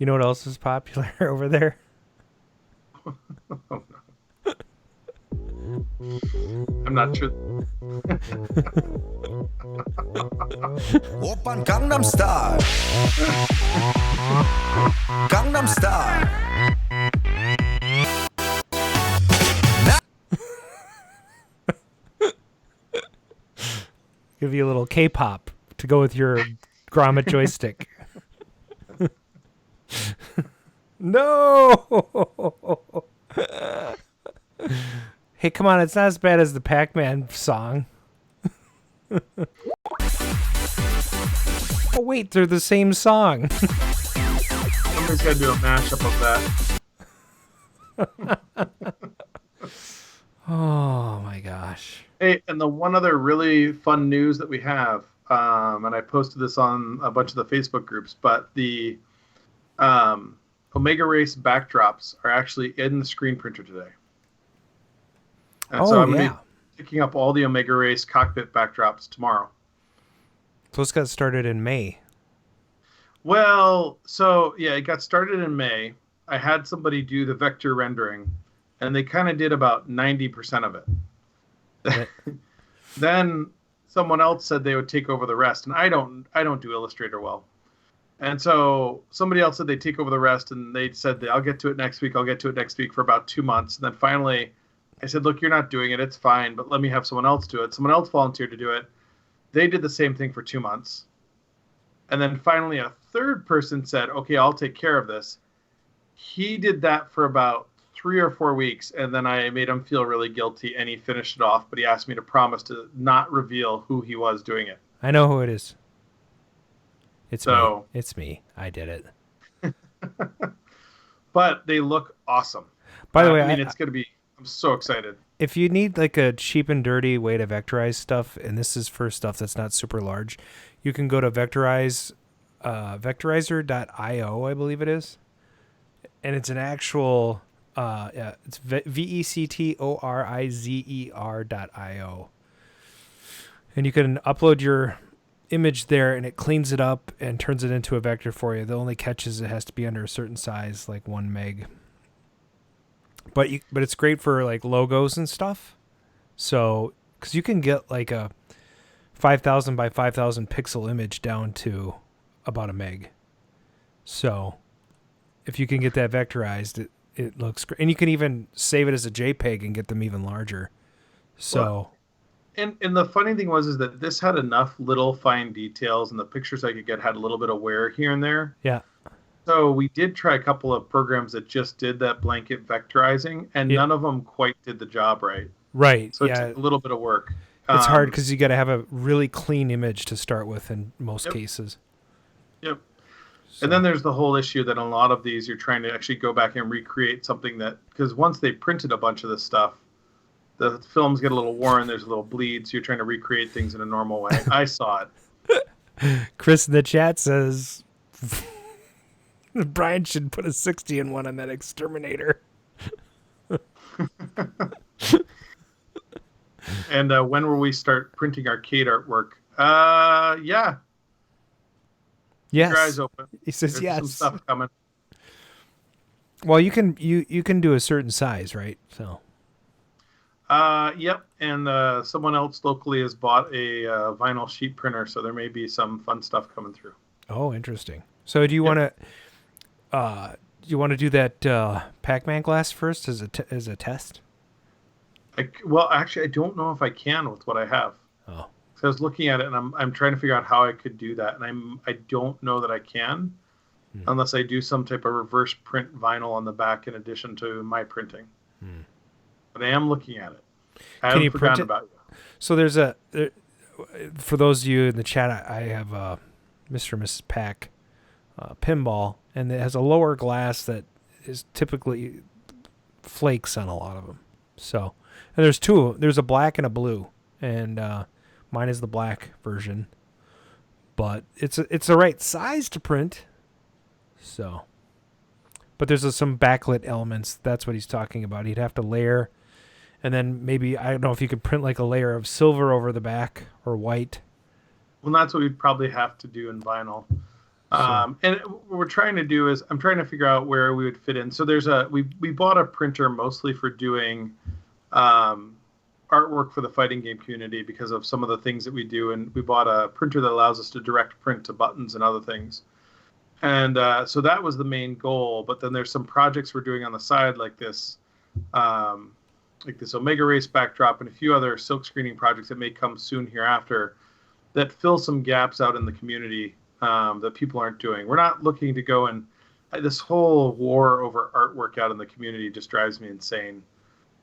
You know what else is popular over there? Oh, no. I'm not sure. Oppan Gangnam Style. Gangnam Style. Give you a little K-pop to go with your grommet joystick. No! Hey, come on, it's not as bad as the Pac-Man song. Oh, wait, they're the same song. Somebody's got to do a mashup of that. Oh, my gosh. Hey, and the one other really fun news that we have, and I posted this on a bunch of the Facebook groups, but the Omega Race backdrops are actually in the screen printer today. And so I'm going to be picking up all the Omega Race cockpit backdrops tomorrow. Those got started in May. Well, so yeah, it got started in May. I had somebody do the vector rendering, and they kind of did about 90% of it. Then someone else said they would take over the rest, and I don't do Illustrator well. And so somebody else said they'd take over the rest, and they said I'll get to it next week. I'll get to it next week for about 2 months. And then finally I said, look, you're not doing it. It's fine, but let me have someone else do it. Someone else volunteered to do it. They did the same thing for 2 months. And then finally a third person said, okay, I'll take care of this. He did that for about 3 or 4 weeks, and then I made him feel really guilty, and he finished it off, but he asked me to promise to not reveal who he was doing it. I know who it is. It's me. It's me. I did it. But they look awesome. By the way, I mean, it's going to be... I'm so excited. If you need like a cheap and dirty way to vectorize stuff, and this is for stuff that's not super large, you can go to vectorizer.io, I believe it is. And it's an actual, it's vectorizer.io. And you can upload your image there, and it cleans it up and turns it into a vector for you. The only catch is it has to be under a certain size, like 1 meg. But it's great for like logos and stuff. So, because you can get like a 5,000 by 5,000 pixel image down to about 1 meg. So, if you can get that vectorized, it looks great. And you can even save it as a JPEG and get them even larger. So, well, and the funny thing is that this had enough little fine details, and the pictures I could get had a little bit of wear here and there. Yeah. So we did try a couple of programs that just did that blanket vectorizing, and none of them quite did the job right. Right. So it took a little bit of work. It's hard because you got to have a really clean image to start with in most cases. Yep. And then there's the whole issue that in a lot of these, you're trying to actually go back and recreate something that, because once they printed a bunch of this stuff, the films get a little worn, there's a little bleed, so you're trying to recreate things in a normal way. I saw it. Chris in the chat says Bryan should put a 60 in one on that exterminator. And when will we start printing arcade artwork? Yeah. Yes. Keep your eyes open. He says There's yes. some stuff coming. Well, you can do a certain size, right? So. Yep. And someone else locally has bought a vinyl sheet printer, so there may be some fun stuff coming through. Oh, interesting. So, do you want to do that Pac-Man glass first as a test? Well, actually, I don't know if I can with what I have. Oh. So I was looking at it, and I'm trying to figure out how I could do that, and I don't know that I can, unless I do some type of reverse print vinyl on the back in addition to my printing. But I am looking at it. I haven't forgotten about you. So there's for those of you in the chat, I have Mr. and Mrs. Pack pinball, and it has a lower glass that is typically flakes on a lot of them. So, and there's two. There's a black and a blue, and mine is the black version. But it's the right size to print. So, but there's some backlit elements. That's what he's talking about. He'd have to layer, and then maybe, I don't know if you could print like a layer of silver over the back or white. Well, that's what we'd probably have to do in vinyl. And what we're trying to do is I'm trying to figure out where we would fit in. So we bought a printer mostly for doing artwork for the fighting game community because of some of the things that we do. And we bought a printer that allows us to direct print to buttons and other things. And so that was the main goal. But then there's some projects we're doing on the side like this Omega Race backdrop and a few other silk screening projects that may come soon hereafter that fill some gaps out in the community that people aren't doing. We're not looking to go and this whole war over artwork out in the community just drives me insane.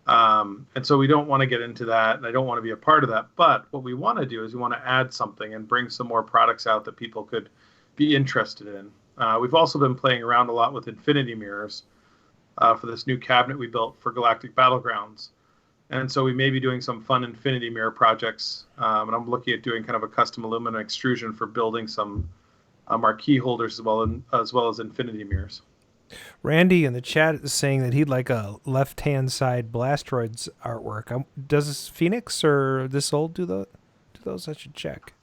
And so we don't want to get into that, and I don't want to be a part of that. But what we want to do is we want to add something and bring some more products out that people could be interested in. We've also been playing around a lot with infinity mirrors for this new cabinet we built for Galactic Battlegrounds. And so we may be doing some fun infinity mirror projects. And I'm looking at doing kind of a custom aluminum extrusion for building some marquee holders as well as infinity mirrors. Randy in the chat is saying that he'd like a left-hand side Blastroids artwork. Does Phoenix or This Old do those? I should check.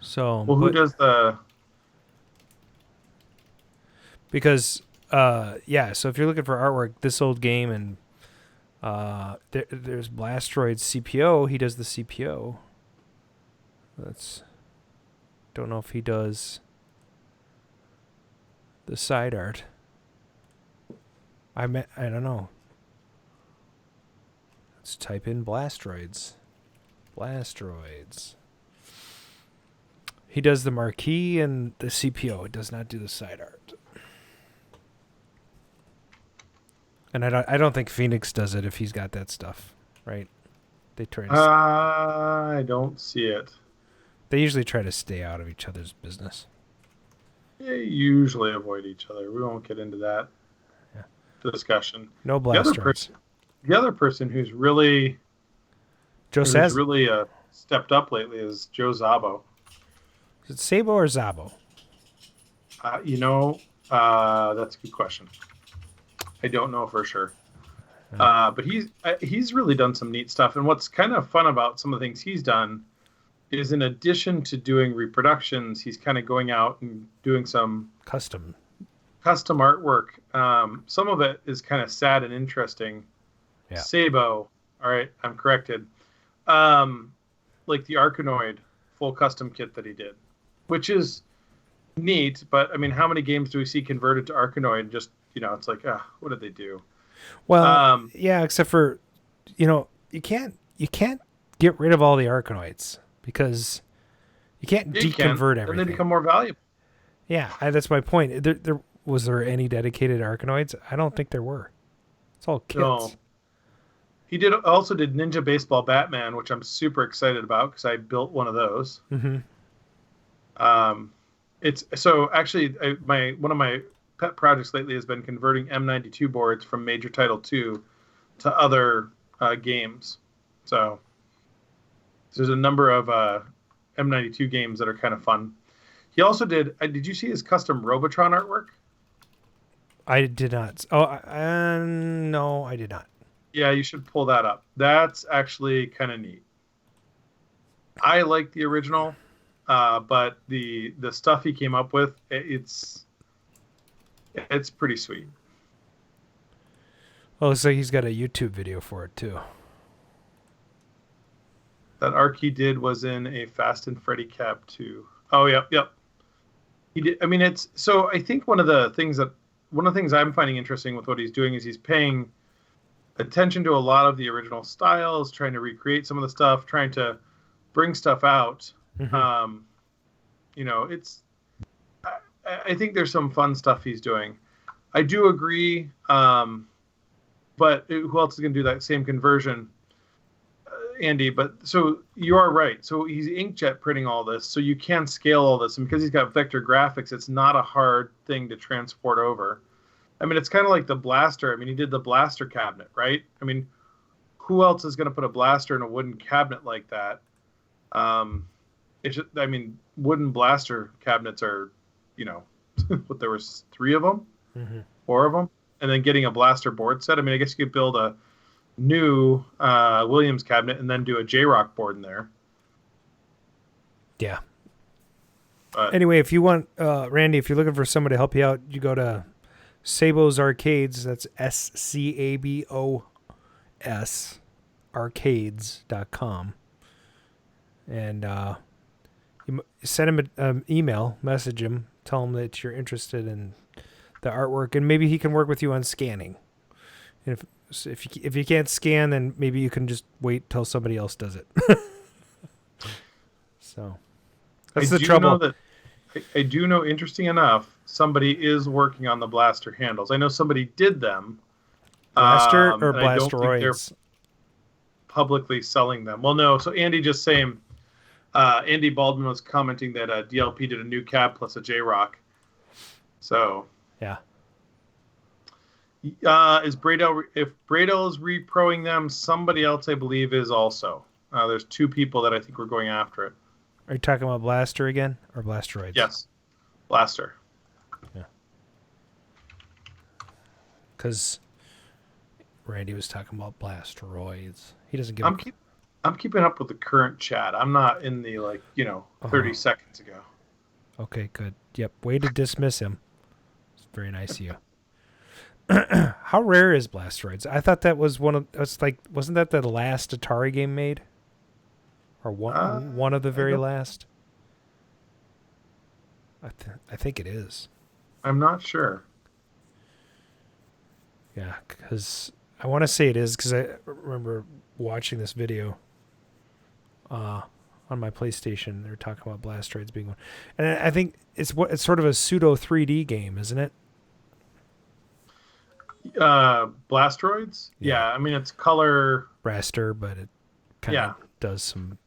So, well, who does the? Because so if you're looking for artwork, This Old Game and there's Blastroids CPO. He does the CPO. Don't know if he does the side art. I don't know. Let's type in Blastroids. Blastroids. He does the marquee and the CPO. It does not do the side art. And I don't think Phoenix does it if he's got that stuff, right? They try to. I don't see it. They usually try to stay out of each other's business. They usually avoid each other. We won't get into that discussion. No Blastroids. The other person who's really stepped up lately is Joe Zabo. Is it Sabo or Zabo? That's a good question. I don't know for sure. But he's really done some neat stuff. And what's kind of fun about some of the things he's done is in addition to doing reproductions, he's kind of going out and doing some custom artwork. Some of it is kind of sad and interesting. Yeah. Sabo, all right, I'm corrected. Like the Arkanoid full custom kit that he did, which is neat. But I mean, how many games do we see converted to Arkanoid? Just it's like, what did they do? Well, except for, you can't get rid of all the Arkanoids because you can't deconvert everything. And they become more valuable. Yeah, that's my point. Was there any dedicated Arkanoids? I don't think there were. It's all kits. No. He also did Ninja Baseball Batman, which I'm super excited about because I built one of those. Mm-hmm. It's so actually one of my pet projects lately has been converting M92 boards from Major Title 2 to other games. So there's a number of M92 games that are kind of fun. He also did you see his custom Robotron artwork? I did not. Oh, no, I did not. Yeah, you should pull that up. That's actually kind of neat. I like the original, but the stuff he came up with, it's pretty sweet. Oh, looks like he's got a YouTube video for it too. That arc he did was in a Fast and Freddy Cap 2. Oh, yep. He did. I mean, I think one of the things I'm finding interesting with what he's doing is he's paying attention to a lot of the original styles, trying to recreate some of the stuff, trying to bring stuff out. Mm-hmm. I think there's some fun stuff he's doing. I do agree. But who else is going to do that same conversion? Andy, but so you are right. So he's inkjet printing all this, so you can scale all this, and because he's got vector graphics, it's not a hard thing to transport over. I mean, it's kind of like the blaster. I mean, he did the blaster cabinet, right? I mean, who else is going to put a blaster in a wooden cabinet like that? Wooden blaster cabinets are, what, there was 3 of them, mm-hmm. 4 of them, and then getting a blaster board set. I mean, I guess you could build a new Williams cabinet and then do a J-Rock board in there. Yeah. Anyway, if you want, Randy, if you're looking for somebody to help you out, you go to Sabo's Arcades. That's SCABOS arcades.com. And you send him an email, message him, tell him that you're interested in the artwork, and maybe he can work with you on scanning. And if you can't scan, then maybe you can just wait till somebody else does it. So that's the trouble. I do know, interesting enough, somebody is working on the blaster handles. I know somebody did them. Blaster or Blasteroids? I don't think they're publicly selling them. Well, no. So Andy just saying, Andy Baldwin was commenting that DLP did a new cab plus a J-Rock. So yeah. Is Bradell, if Bradell is reproing them, somebody else I believe is also. There's 2 people that I think were going after it. Are you talking about Blaster again or Blasteroids? Yes, Blaster. Yeah. Because Randy was talking about Blasteroids. He doesn't give. I'm keeping up with the current chat. I'm not in the 30 seconds ago. Okay, good. Yep. Way to dismiss him. It's very nice of you. How rare is Blasteroids? I thought that was wasn't that the last Atari game made? Or one of the very last? I think it is. I'm not sure. Yeah, because I want to say it is, because I remember watching this video on my PlayStation. They were talking about Blasteroids being one. And I think it's sort of a pseudo 3D game, isn't it? Blasteroids? Yeah, I mean, it's color raster, but it kind of does some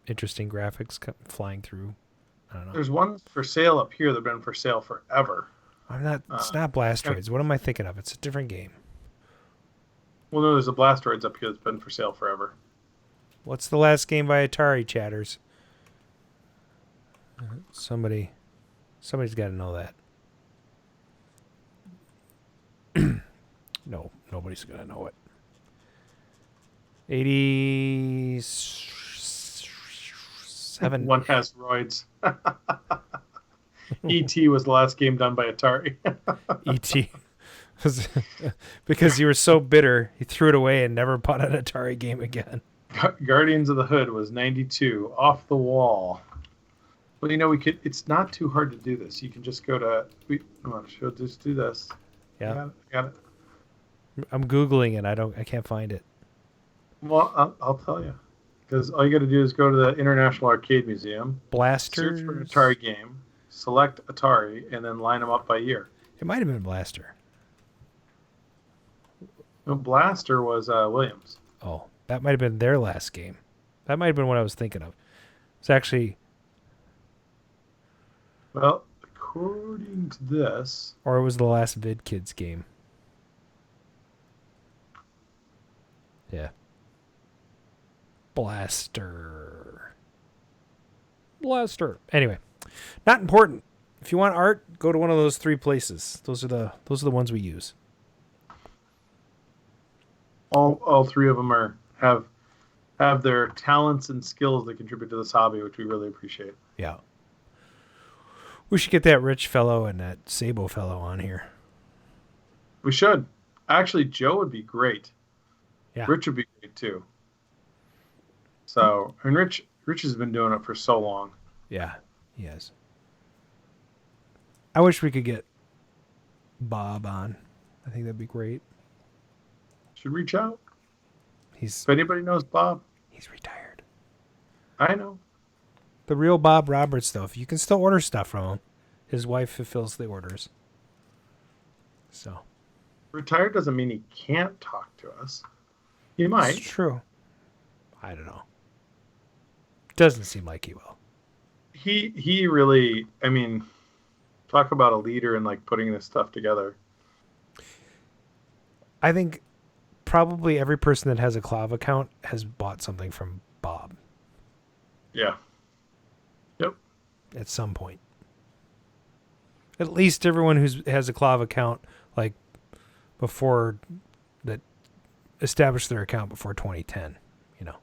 interesting graphics flying through. I don't know. There's one for sale up here that's been for sale forever. It's not Blasteroids. What am I thinking of? It's a different game. Well, no, there's a Blasteroids up here that's been for sale forever. What's the last game by Atari, chatters? Somebody's got to know that. No, nobody's going to know it. 87. One has roids. E.T. was the last game done by Atari. E.T. Because you were so bitter, he threw it away and never bought an Atari game again. Guardians of the Hood was 92. Off the wall. Well, it's not too hard to do this. You can just go to, she'll just do this. Yeah. Got it. I'm Googling it. I can't find it. Well, I'll tell you. Because all you got to do is go to the International Arcade Museum. Blasters. Search for an Atari game. Select Atari, and then line them up by year. It might have been Blaster. No, Blaster was Williams. Oh, that might have been their last game. That might have been what I was thinking of. It's actually... Well, according to this... Or it was the last VidKids game. Yeah. Blaster. Anyway, not important. If you want art, go to one of those 3 places. Those are the ones we use. All 3 of them have their talents and skills that contribute to this hobby, which we really appreciate. Yeah. We should get that Rich fellow and that Sabo fellow on here. We should. Actually, Joe would be great. Yeah. Rich would be great too. So, and Rich has been doing it for so long. Yeah, he has. I wish we could get Bob on. I think that'd be great. Should reach out. If anybody knows Bob. He's retired. I know. The real Bob Roberts, though. If you can still order stuff from him, his wife fulfills the orders. So. Retired doesn't mean he can't talk to us. He might. It's true. I don't know. Doesn't seem like he will. He really, I mean, talk about a leader in like putting this stuff together. I think probably every person that has a Clav account has bought something from Bob. Yeah. Yep. At some point. At least everyone who has a Clav account, like before that, established their account before 2010. You know.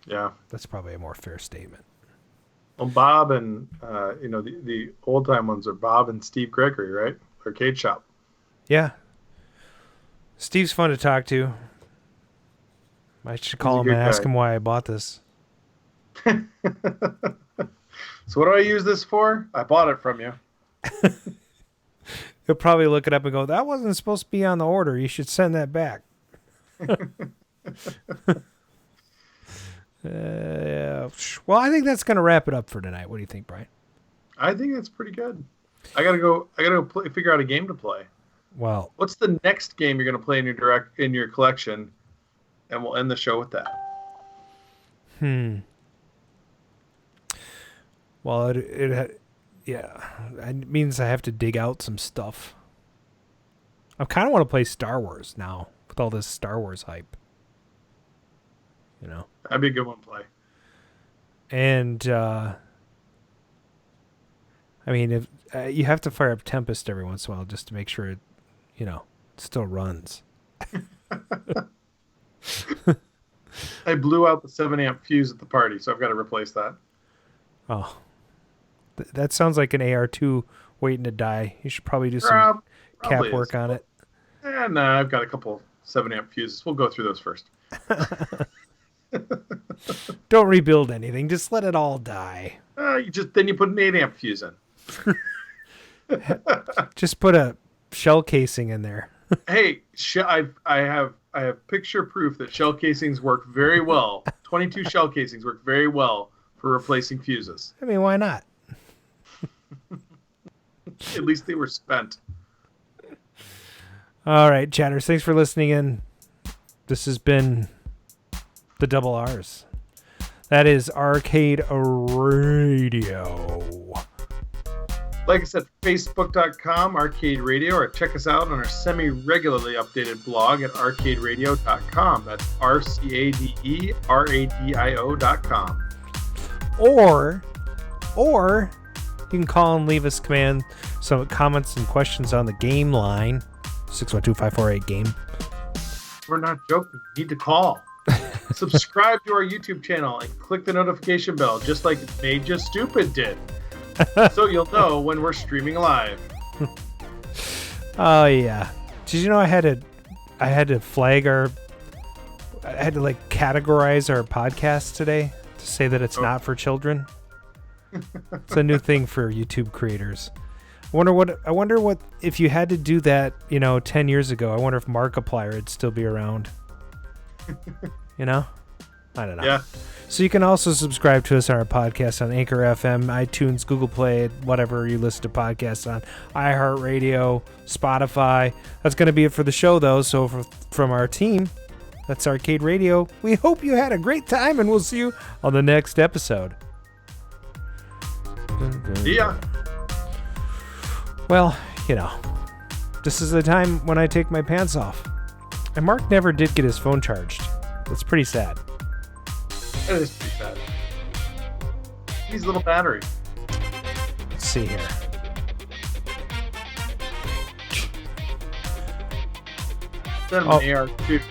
Yeah. That's probably a more fair statement. Well, Bob and the old time ones are Bob and Steve Gregory, right? Arcade Shop. Yeah. Steve's fun to talk to. I should call him and ask him why I bought this. So what do I use this for? I bought it from you. He'll probably look it up and go, that wasn't supposed to be on the order. You should send that back. Yeah. Well, I think that's going to wrap it up for tonight. What do you think, Brian? I think that's pretty good. I gotta go figure out a game to play. Well, what's the next game you're going to play in your collection? And we'll end the show with that. Well, it means I have to dig out some stuff. I kind of want to play Star Wars now with all this Star Wars hype. You know, that'd be a good one to play. And I mean, if you have to fire up Tempest every once in a while just to make sure it, still runs. I blew out the 7-amp fuse at the party, so I've got to replace that. Oh, that sounds like an AR2 waiting to die. You should probably do some cap work on it. And I've got a couple 7-amp fuses. We'll go through those first. Don't rebuild anything. Just let it all die. Then you put an 8-amp fuse in. Just put a shell casing in there. Hey, I have picture proof that shell casings work very well. 22 shell casings work very well for replacing fuses. I mean, why not? At least they were spent. All right, chatters. Thanks for listening in. This has been the Double R's. That is Arcade Radio. Like I said, Facebook.com, Arcade Radio, or check us out on our semi-regularly updated blog at RcadeRadio.com. That's RcadeRadio.com. Or you can call and leave us some comments and questions on the game line, 612-548-GAME. We're not joking. You need to call. Subscribe to our YouTube channel and click the notification bell, just like Made You Stupid did. So you'll know when we're streaming live. Oh yeah. Did you know I had to categorize our podcast today to say that it's not for children? It's a new thing for YouTube creators. I wonder what if you had to do that, 10 years ago. I wonder if Markiplier would still be around. I don't know. Yeah. So you can also subscribe to us on our podcast on Anchor FM, iTunes, Google Play, whatever you listen to podcasts on, iHeartRadio, Spotify. That's going to be it for the show, though. So from our team, that's Arcade Radio. We hope you had a great time, and we'll see you on the next episode. Yeah. Well, you know, this is the time when I take my pants off. And Mark never did get his phone charged. That's pretty sad. It is pretty sad. He's a little battery. Let's see here. Then an AR2,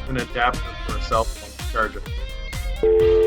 an adapter for a cell phone charger.